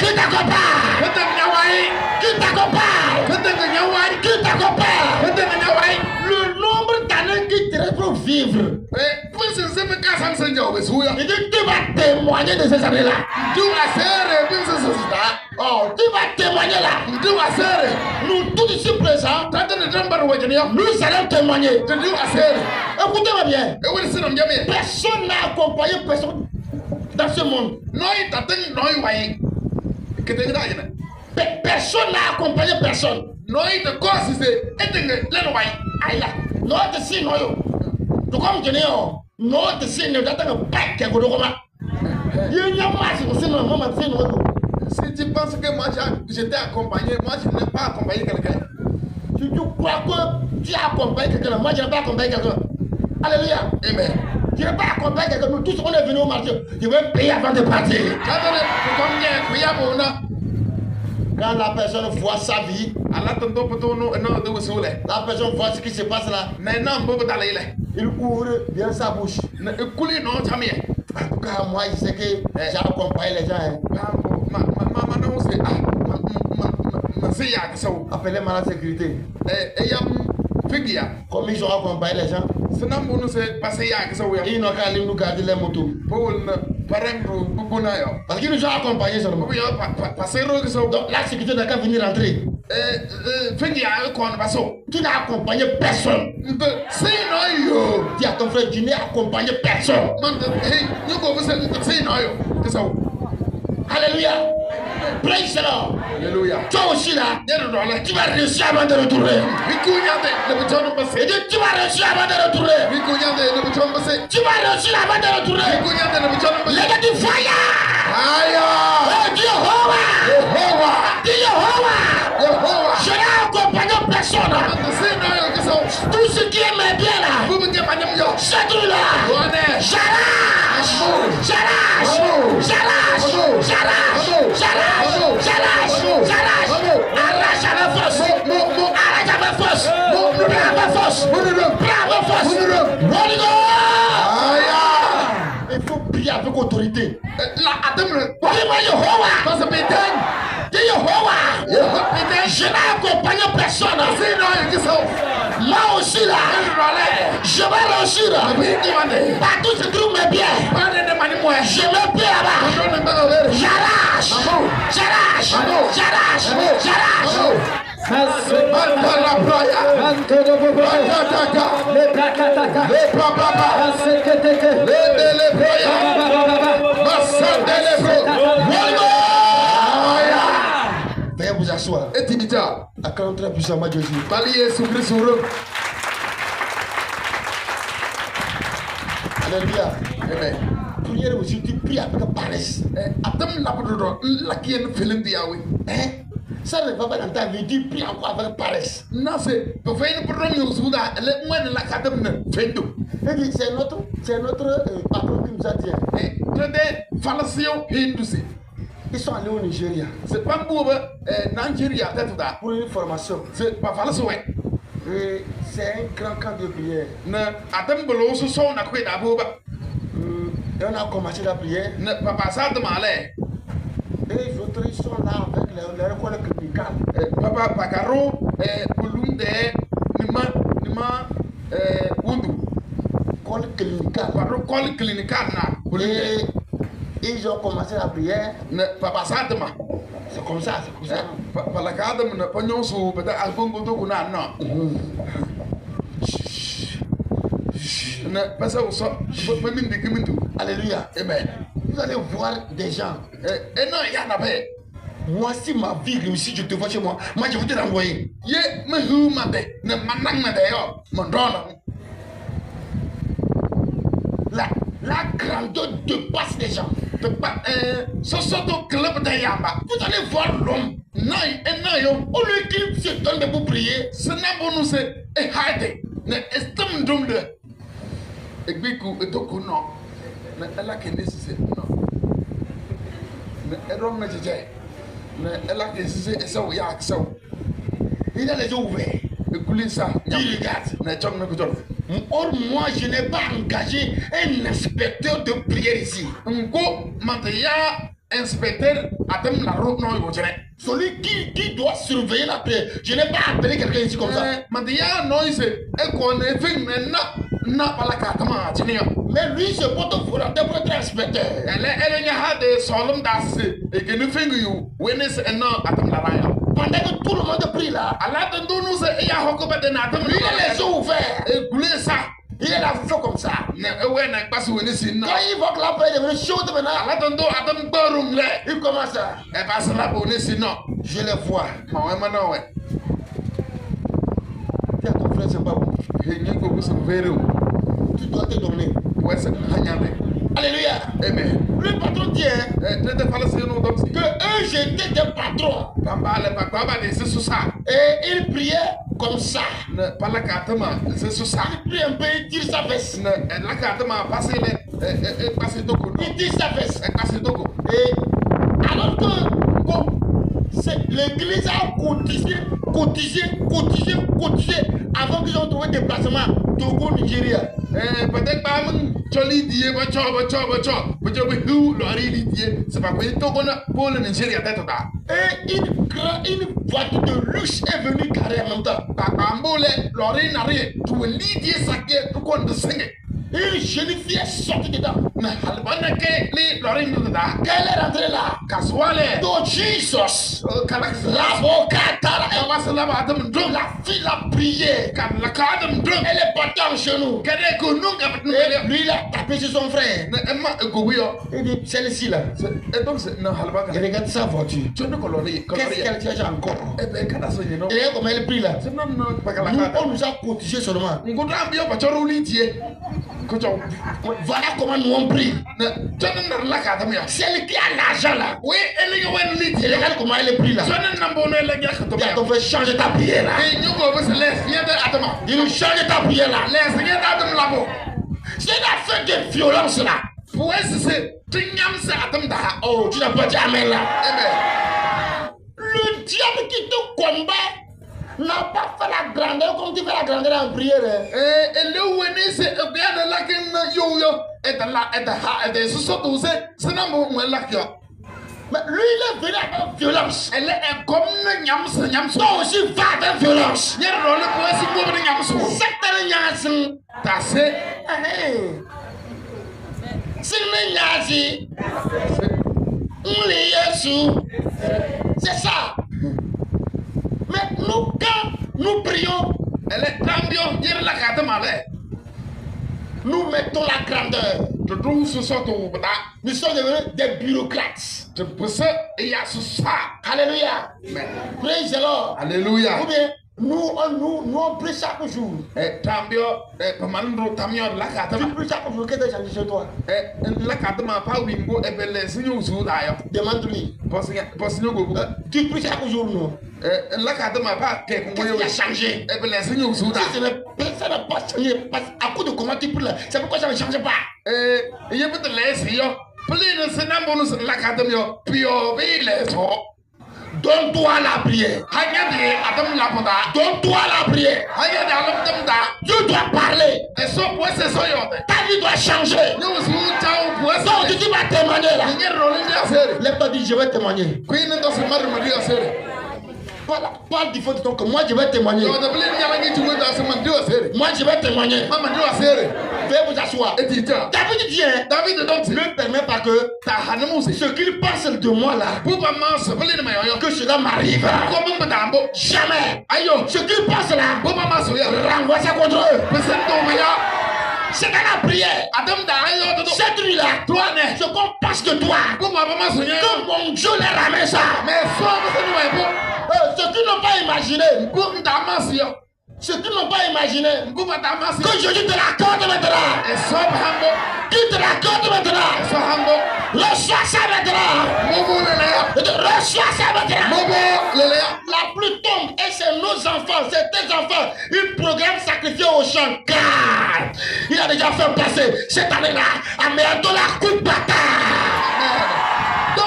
qui t'accompagne, qui t'accompagne. Le nombre d'années qui te reste pour vivre. Il dit tu vas témoigner de ces années-là. Oh, tu vas témoigner là. Nous tous ici présents, nous allons témoigner. Écoutez-moi bien. Personne n'a accompagné personne dans ce monde. Personne n'a accompagné personne. Non, te si noyo. Tu comme tu n'es non, te si ne t'attends pas quelque chose. Il y a pas si non, maman si noyo. Si tu penses que moi j'étais accompagné, moi je n'ai pas accompagné quelqu'un. Tu crois que tu as accompagné quelqu'un, moi je n'ai pas accompagné quelqu'un. Alléluia. Amen. Tu n'as pas accompagné quelqu'un, nous tous on est venus au marché. Je vais payer avant de partir. Quand la personne voit sa vie, la personne voit ce qui se passe là, il ouvre bien sa bouche. En tout cas, moi je sais que j'ai accompagné les gens. Appelez-moi la sécurité. Comme ils ont accompagné les gens, ils n'ont qu'à aller nous garder les motos. Parce qu'ils nous ont accompagnés seulement. Donc la sécurité n'a qu'à venir rentrer. Tu n'as accompagné personne. Dis à ton frère, tu n'as accompagné personne. Alléluia. Praise the Lord. Alléluia. Toi aussi là, Yɛrɛ dɔ la. tu vas réussir avant de retourner. Wikunyade ne bɛ tɔn bɛ se. Et tu vas réussir avant de retourner. Wikunyade ne bɛ tɔn bɛ se. Tu vas réussir avant de retourner. Wikunyade ne bɛ tɔn bɛ se. Let it fire. Aya. Oh Jehovah. Yehowa. Jehovah. Yehowa. Je n'ai accompagné personne. Ante se na yɔ kisɛ. Tout ce qui est mes biens là, Bubu kɛ banyam yɔ. chatouille là, Wɔnɛ. j'arrache, j'arrache, j'arrache, j'arrache, j'arrache, j'arrache, j'arrache, arrache avec force, arrache avec force, prends avec force, prends avec force, Holy Ghost. Aya. Il faut prier avec autorité. La atem le. Dis-moi Jehovah, Parce que pétain. dis Jehovah, Yehowa pétain. je n'ai accompagné personne. Se na yɔ kisɛ. Moi aussi là, Yɛrɛ dɔ la. je vais réussir. Wikunyade. Partout se trouve mes biens. Bane ne mani mɔ. Je me paie là-bas. Ɔdɔ ne bɛ ka wɛrɛ. J'arrache, j'arrache, j'arrache, j'arrache. Manta la playa. Matataka. Le papa. Le dele playa. Masande le bro. Aya. Veuillez vous asseoir. Etimita. Acclamons très puissamment Jésus. Bali Yesu Kristo. Alléluia. Amen. Priez aussi, tu pries avec paresse. Atam labudo lakien film diawe. Hein? Ça ne va pas dans ta vie, tu pries encore avec paresse. Na se to fein prodom yusuda le mwen la kadam na fendo. C'est notre patron qui nous a dit. Tede falasio hindusi. Ils sont allés au Nigeria C'est pas bouba Nigeria tatuda. pour une formation. C'est pas falasio. Et c'est un grand camp de prière. Na adam bolo so so na kwe da bouba. Et on a commencé la prière. Na papa sa de malé. Et les autres, ils sont là avec leur école clinicale. Papa pakaro bulum de nima wundu. École clinicale. Paro kol clinical na bulum Et de. ils ont commencé la prière. Na papa sa de ma. C'est comme ça, c'est comme ça. Pala ka adam na panyon so beta albongo to kuna na. Na pasa so pa min de kimindu. Alléluia. Amen. Vous allez voir des gens. Non, il y en avait. Moi, si ma vie réussit, je te vois chez moi. Moi, je vais te l'envoyer. Ye me hu mate ne manang na de yo mondona. La grandeur dépasse les gens. So to club de yamba. Vous allez voir l'homme. Nai yo. Au lieu qu'il se donne pour prier, Senabo no se e haide. Ne estem dumde. Egbiku etoku no. Na ela kenesi se no. Ne erom na jeje. Ne ela kenesi se esaw ya aksaw. il a les yeux ouverts. Ekuli sa. Il regarde. Na chong na kutol. Or, moi, je n'ai pas engagé un inspecteur de prière ici. Ngo mataya inspecteur atem la route no yo jere. Celui qui doit surveiller la prière. Je n'ai pas appelé quelqu'un ici comme ça. Mataya no ise e ko na fin na palaka tama jene. Mais lui, se porte volontaire pour être inspecteur. Elle nya ha de solum das e ke ni fin you witness en na atem la raya. Pendant que tout le monde prie là, Ala de nous se ya hokoba de na atem lui, il a les yeux ouverts. e gule sa. Il est là, fait comme ça. Ne ewe na passe woni sin Quand na. il voit que la prière est devenue chaude maintenant, Ala de ndo atem borum le. il commence à. E passe la woni sin no. Je les vois. Ma we ma no we. Dis à ton frère, c'est pas bon. He nyi ko busu vere. Tu dois te donner. Wese hanyade. Alléluia. Amen. Le patron dit hein, Tete falasio no dom si. que eux, j'étais des patrons. Pamba le papa de se susa. Et ils priaient comme ça. Ne palaka tama se susa. Il prie un peu, il tire sa veste. Ne laka tama passer le passer doko. Il tire sa veste. Passer doko. Et alors que bon, l'église a cotisé avant qu'ils ont trouvé des placements Togo, Nigeria. Peut-être pas mon joli die ba cho. Ba jo bi hu lori li die. C'est pas quoi Togo na pour le Nigeria tête da. Et une voiture de luxe est venue carrer en même temps. Papa mbole lori na ri. Tu li die sakie tu kon de singe. Une jeune fille est sortie dedans. Na halbana ke li lorin da. Qu'elle est rentrée là. Kaswale. Donc Jesus. Kalak L'avocat la fille a prié. Elle est partie en genou. Et lui, il a tapé sur son frère. Il dit, celle-ci là. Il regarde sa voiture. Qu'est-ce qu'elle tient encore? Et regarde comment elle prie là. Nous, on nous a cotisé seulement. Voilà comment nous on prie. Celle qui a l'argent là. Oui, elle est. Regarde comment elle prie là. On veut changer ta prière là. Il nous change ta prière là. C'est la fin de violence là. Oh, tu n'as pas dit amen là. Le diable qui te combat n'a pas fait la grandeur comme tu fais la grandeur en prière. Mais lui, il est venu avec violence. Toi aussi, va avec violence. C'est ça. Mais nous, quand nous prions, nous mettons la grandeur. Nous sommes devenus des bureaucrates. Alléluia. Praise the Lord. Alléluia. Ou bien, nous on prie chaque jour. Tu pries chaque jour, qu'est-ce que tu as chez toi? Demande-lui. Tu pries chaque jour, non? Qu'est-ce qui a changé? Ça n'a pas changé. À cause de comment tu pries là, c'est pourquoi ça ne change pas. Donne-toi la prière. Donne-toi la prière. Tu dois parler. Ta vie doit changer. Donc tu vas témoigner là. Lève-toi, dis je vais témoigner. Parle du fond de ton cœur. Moi je vais témoigner. Moi je vais témoigner. Veuillez vous asseoir. David dit, ne permets pas que ce qu'il pense de moi là, que cela m'arrive. Jamais. Ce qu'il pense là, renvoie ça contre eux. C'est dans la prière. Cette nuit là, ce qu'on pense de toi, que mon Dieu les ramène ça. Ce qu'ils n'ont pas imaginé. Ce qu'ils n'ont pas imaginé. Que Jésus te l'accorde maintenant. Qu'il te l'accorde maintenant. Reçois ça maintenant. Reçois ça maintenant. La pluie tombe et c'est nos enfants, c'est tes enfants. Ils programment sacrifier au champ. Car il a déjà fait passer cette année-là à Méado la coupe bataille. Il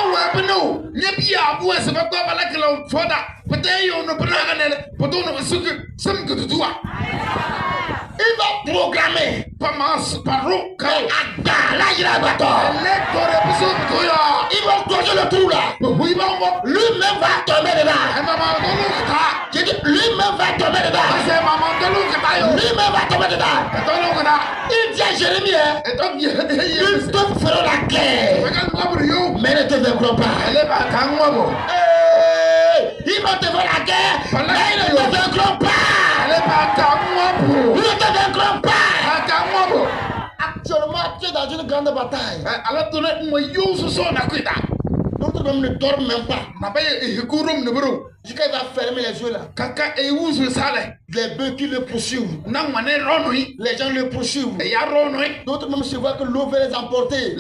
va programmer. Il va causer le trou là. Lui-même va tomber dedans. Lui-même va tomber dedans. Lui-même va tomber dedans. Il dit à Jérémie, ils te feront la guerre, mais ne te vaincront pas. Ils vont te faire la guerre, mais ils ne te vaincront pas. Ils ne te vaincront pas. Actuellement, tu es dans une grande bataille. D'autres même ne dorment même pas. Jusqu'à il va fermer les yeux là. Les bœufs qui le poursuivent. Les gens le poursuivent. D'autres même se voient que l'eau veut les emporter.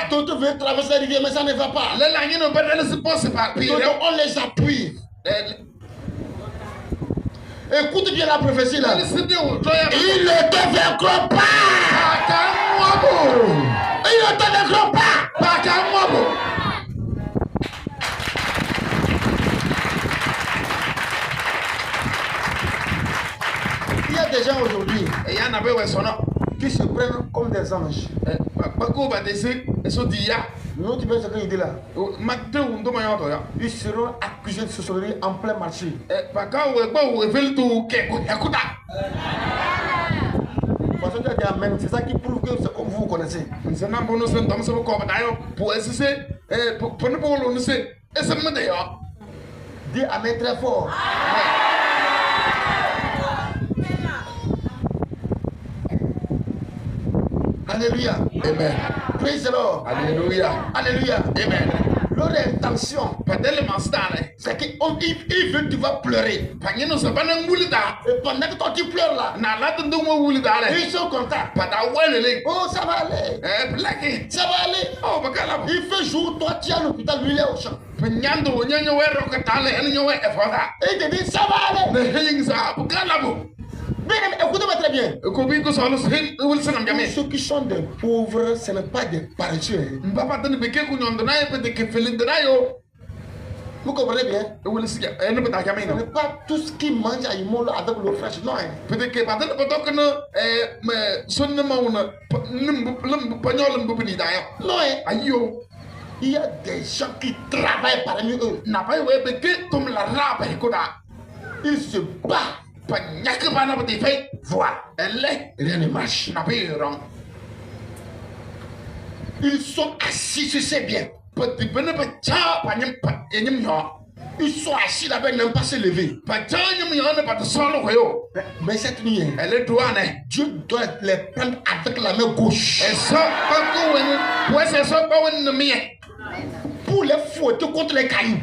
D'autres veulent traverser la rivière mais ça ne va pas. D'autres on les appuie. Écoute bien la prophétie là. Il ne te vaincront pas. Il ne te vaincront pas. Il y a des gens aujourd'hui qui se prennent comme des anges. Non, tu vois ce qu'il dit là. Ils seront accusés de sorcellerie en plein marché. façon de dire amen, c'est ça qui prouve que c'est comme vous connaissez. C'est non pour nous c'est dans ce corps d'ailleurs pour essayer pour nous pour nous c'est est-ce que d'ailleurs Dis amen très fort. Alléluia. Amen. Praise the Lord. Alléluia. Alléluia. Amen. Leur intention, c'est qu'il veut que tu vas pleurer. Et pendant que toi tu pleures là, ils sont contents. Oh, ça va aller. Ça va aller. Il fait jour, toi tu es à l'hôpital, lui il est au champ. Et il te dit, ça va aller. Bien, écoutez-moi très bien. Ceux qui sont des pauvres, ce n'est pas des paresseux. Vous comprenez bien? Ce n'est pas tout ce qui mange à Imolo avec l'eau fraîche. Non. Non. Il y a des gens qui travaillent parmi eux. Ils se battent. Voilà. Rien ne marche. Ils sont assis sur ces biens. Ils sont assis là-bas, ils n'aiment pas se lever. Mais cette nuit, Dieu doit les prendre avec la main gauche. Pour les fouetter contre les cailloux.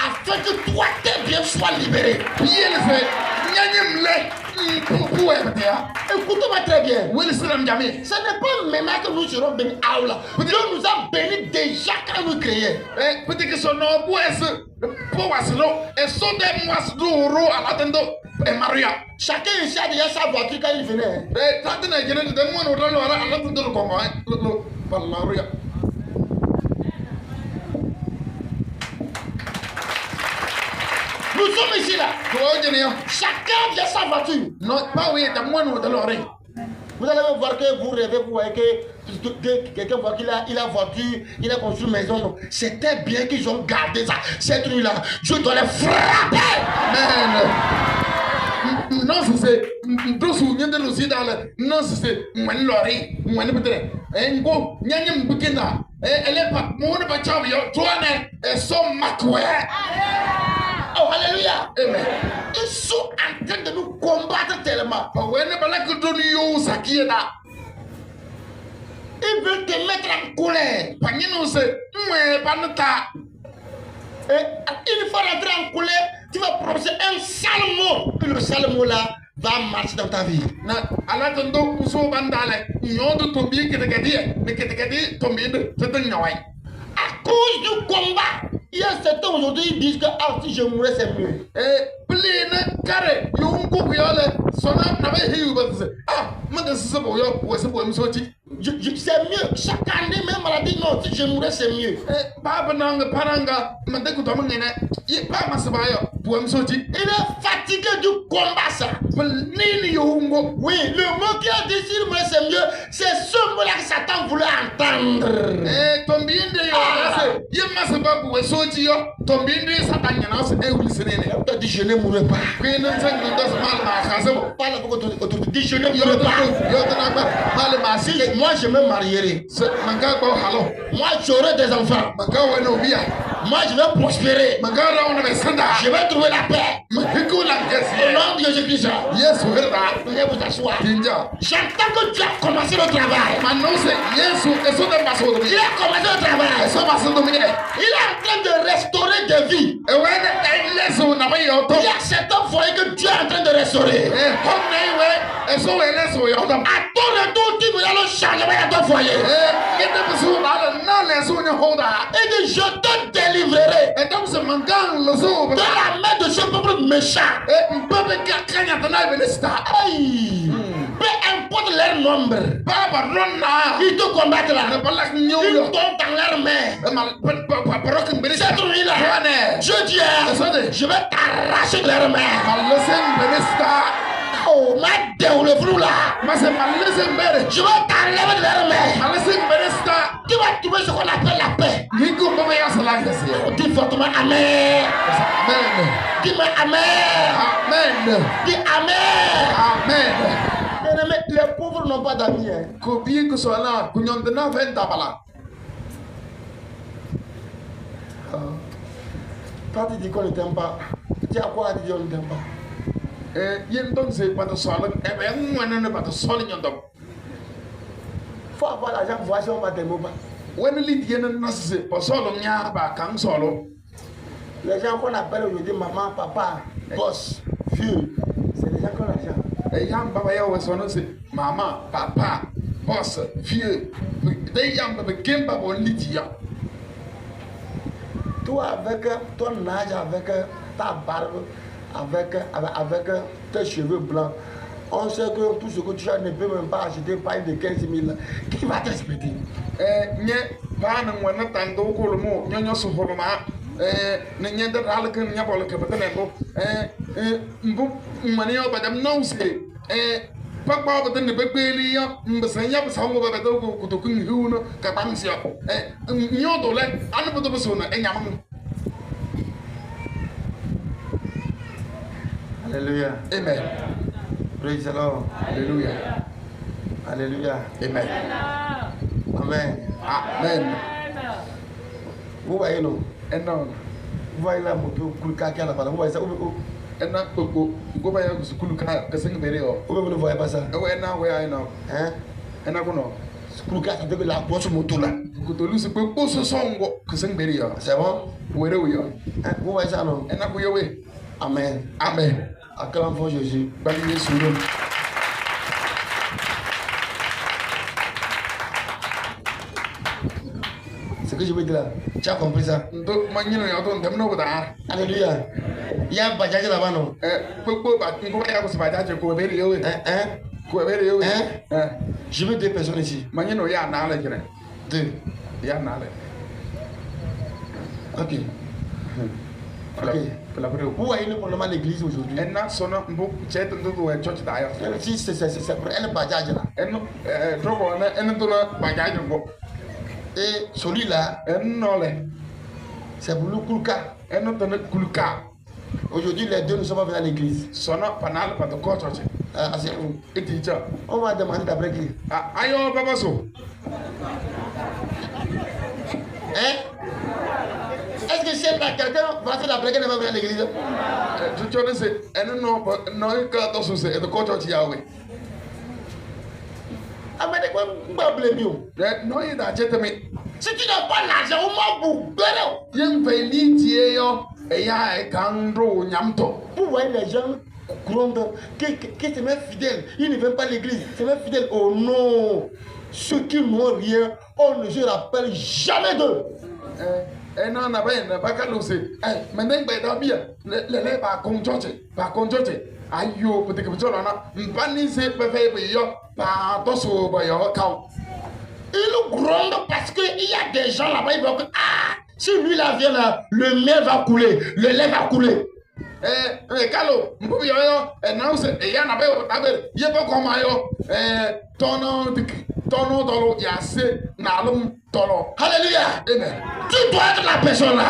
Afin que toi tes biens soient libérés. Écoute-moi très bien. Ce n'est pas maintenant que nous serons bénis. Dieu nous a bénis déjà quand nous créons. Chacun ici a déjà sa voiture quand il venait. Nous sommes ici là. Chacun vient sa voiture. Vous allez voir que vous rêvez, vous voyez que quelqu'un voit qu'il a voiture, il a construit une maison. C'était bien qu'ils ont gardé ça. Cette nuit-là, Dieu doit les frapper. Amen. Non, c'est deux souvenirs de nous dans le non, c'est moi l'ori, moi le peut-être. Et go, nyanyem bukina. Elle est pas mon pas chab yo, toi et son macoué. Oh, alléluia. Amen. Ils sont en train de nous combattre tellement. Ils veulent te mettre en colère. Et il faut rentrer en colère. Tu vas prononcer un sale mot. Et le sale mot là va marcher dans ta vie. À cause du combat, il y a certains aujourd'hui qui disent que si je mourais c'est mieux. C'est mieux. Chaque année, même maladie, non, si je mourais c'est mieux. Il est fatigué du combat, ça. Oui, le mot qui a dit s'il mourait c'est mieux, c'est ce mot-là que Satan voulait entendre. Tu dis je ne mourrai pas. Parle avec autorité. Dis je ne mourrai pas. Moi je me marierai. Moi j'aurai des enfants. Moi je vais prospérer. Je vais trouver la paix. Au nom de Jésus-Christ. Veuillez vous asseoir. J'entends que tu as commencé le travail. Il a commencé le travail. Il est en train de restaurer des vies. Il y a certains foyers que Dieu est en train de restaurer. À ton retour, tu verras le changement dans ton foyer. Et que je te délivrerai de la main de ce peuple méchant. Peu importe leur nombre, ils te combattent là. Ils tombent dans leur main. Cette nuit-là, je dis, je vais t'arracher de leur main. Oh, ma Dieu, le flou là. Je vais t'enlever de leur main. Tu vas trouver ce qu'on appelle la paix. Dis fortement Amen. Dis-moi Amen. Dis Amen. Amen. Bien-aimé, les pauvres n'ont pas d'amis. Combien que soit là, qu'on y en a 20 tabala. Quand tu dis qu'on ne t'aime pas, tu as quoi à dire qu'on ne t'aime pas? Yen donc c'est pas de sol, et bien on n'a pas de sol in yondom. Faut avoir l'argent pour voir si on va t'aimer ou pas. When the lead yen n'a c'est pas solo nya ba kang solo. Les gens qu'on appelle aujourd'hui maman, papa, boss, vieux, c'est les gens qui ont l'argent. Et yam baba ya wasono c'est maman, papa, boss, vieux. They yam baba kemba bon lidia. Toi avec ton âge, avec ta barbe, avec tes cheveux blancs, on sait que tout ce que tu as ne peut même pas acheter pas de 15 000. Qui va te respecter? Nye ba na ngwana tando ko lo mo nyonyo so holo ma na nye da dal kan nya bol ke batane ko mbu mani yo badam no se papa ba den be gbeli yo mbasanya ba sawo ba da ko to kun hu no ka bam sia nyo do le an bo do so na enyam. Alléluia. Amen. Praise the Lord. Alléluia. Alléluia. Amen. Amen. Amen. Vous voyez non? Non. Vous voyez la moto Kulka qui a la parole. Vous voyez ça? Ena koko go ba ya sukulu ka sing bere yo. Vous ne voyez pas ça? Ena we ai no. Ena ko no. Kulka ça devait la grosse moto là. Ko to lu se pe ko so songo ka sing bere yo. C'est bon? Were we yo. Vous voyez ça non? Ena ko yo we. Amen. Amen. Acclame pour Jésus. Bali Yesu no. Ce que je veux dire là, tu as compris ça? Ndo manyino ya to ndem no buda. Alléluia. Il y a un bajaj là-bas non? Poko ba ko ba ya ko ba ja ko bere yo we. Ko bere yo we. Je veux 2 personnes ici. Manyino ya na la jire. 2. Ya na la. OK. OK. Vous voyez le problème à l'église aujourd'hui? Ena sono mbu cheto ndo ko church da yo. Si c'est pour elle bajaj là. Eno trobo na eno to ba ja jo. Et celui-là, c'est pour le Kulka. Aujourd'hui, les 2 ne sont pas venus à l'église. On va demander d'après qui? Hein? Est-ce que c'est là quelqu'un va faire d'après qui ne va venir à l'église? Ah, mais de quoi vous blâmez? Si tu n'as pas l'argent, vous voyez les gens qui se mettent fidèles, ils ne viennent pas à l'église, ils se mettent fidèles. Oh non! Ceux qui n'ont rien, on ne se rappelle jamais d'eux. Non, na ba na ba ka lo se me ne gbe da bia le ba kon choche ayo peut que na mpa ni se pe fe be yo ba to so ba yo ka. Il gronde parce qu'il y a des gens là-bas, ils vont dire, ah, si lui là vient là, le lait va couler, le lait va couler. Kalo, mpubi yo na se ya na be ta be ye ba ko ma yo tono dolo ya se na alum dolo. Alléluia. Amen. Tu dois être la personne là.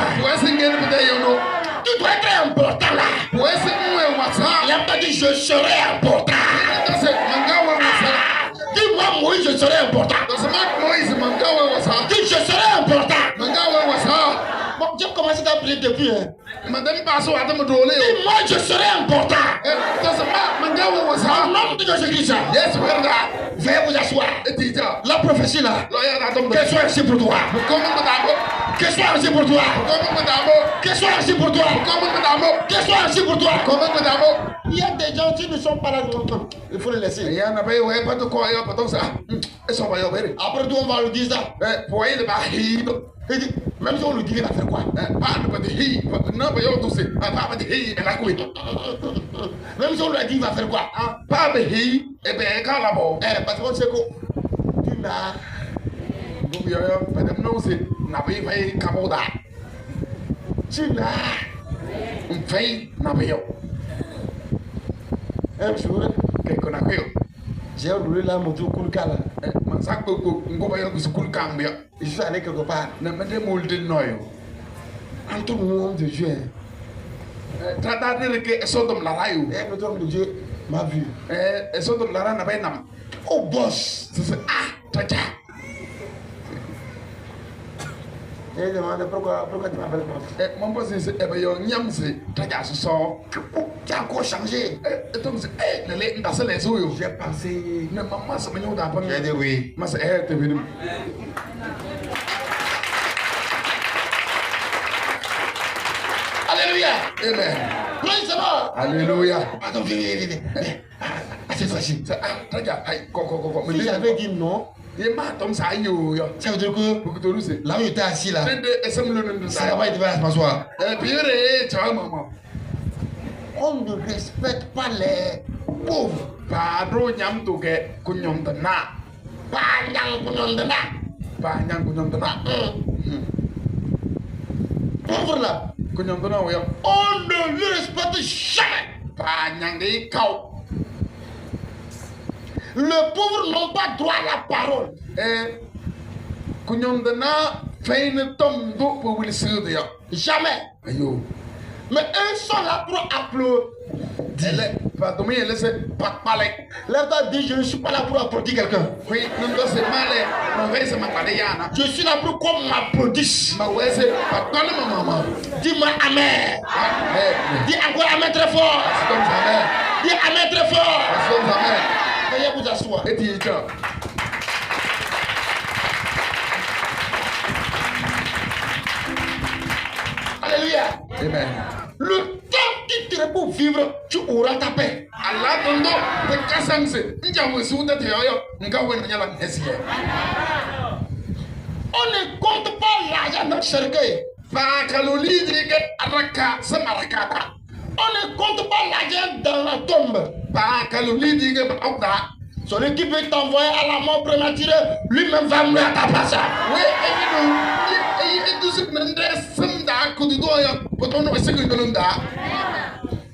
Tu dois être important là. Il n'y a pas dit je serai important. Dis-moi Moïse, je serai important. Dis je serai important. Bon, j'ai commencé à prier depuis. Dis-moi je serai important. Au nom de Jésus-Christ. Veuillez vous asseoir. La prophétie là. Qu'elle soit ici pour toi. Qu'elle soit ici pour toi. Qu'elle soit ici pour toi. Qu'elle soit ici pour toi. Il y a des gens qui ne sont pas là. Il faut les laisser. Après tout, on va lui dire ça. Il dit, même si on lui dit, il va faire quoi? Même si on lui a dit, il va faire quoi? Parce qu'on sait que tu n'as. Tu n'as. Un jour, j'ai roulé la moto Kulka là. Je suis allé quelque part. En tout le monde de Dieu. Tratar que Sodom la raio. Notre homme de Dieu m'a vu. Sodom la rana nam. Oh boss. Traja. Et il demande pourquoi tu m'appelles boss. Mon boss c'est yo nyam c'est traja so. Tu as encore changé. Donc c'est le ngasa les oyo. J'ai pensé. Ne maman ça me nyo da pa. J'ai dit oui. Mas te vidim. Alléluia. Amen. Praise the Lord. Alléluia. Attends, viens. Cette fois-ci. Traja, ko. Si j'avais dit non, Ça veut dire que là où j'étais assis là, ça va pas être à m'asseoir. On ne respecte pas les pauvres. Pauvre là, on ne le respecte jamais. Le pauvre n'a pas droit à la parole. Jamais. Mais eux sont là pour applaudir. L'autre dit je ne suis pas là pour applaudir quelqu'un. Je suis là pour qu'on m'applaudisse. Dis-moi amen. Dis encore amen très fort. Dis amen très fort. Veuillez vous asseoir. Alléluia. Amen. Le temps qui te reste pour vivre, tu auras ta paix. On ne compte pas l'argent dans le cercueil. On ne compte pas l'argent dans la tombe. Celui qui veut t'envoyer à la mort prématurée, lui-même va mourir à ta place.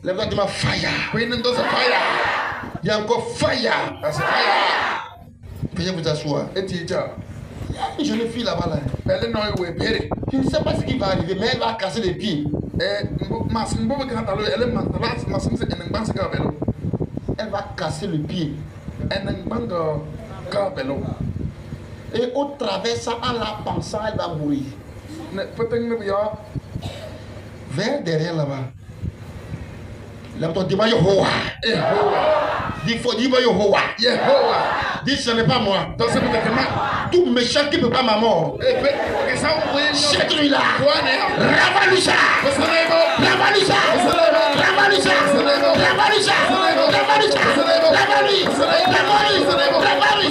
Les gars disent fire. Il y a encore fire. Veuillez vous asseoir. Une jeune fille là-bas là. Je ne sais pas ce qui va arriver, mais elle va casser les pieds. Elle va casser le pied. Et au travers ça, en la pensant, elle va mourir. Vers derrière là-bas. Là-bas, dis-moi Yehovah. Dis-moi Yehovah. Dis ce n'est pas moi. Tout méchant qui ne peut pas ma mort. Jette-lui là. Ravalue ça. Ravalue ça. Ravalue ça. Ravalue ça. Ravalue ça. Ravalue. Ravalue. Ravalue.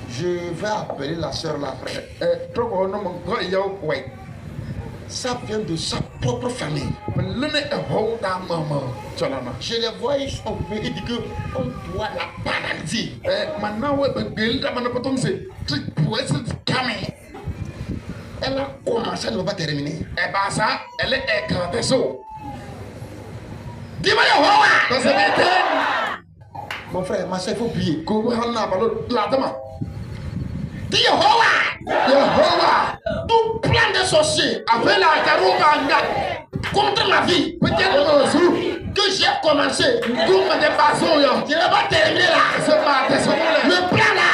Je vais appeler la soeur là après. Ça vient de sa propre famille. Je les vois, ils sont venus, ils disent qu'on doit la paralyser. Elle a commencé, elle ne va pas terminer. Dis-moi Yehovah. Mon frère, ma soeur, il faut prier. Dis Yehovah. tout plan de sorciers contre ma vie que j'ai commencé, je ne vais pas terminer là. Le plan là,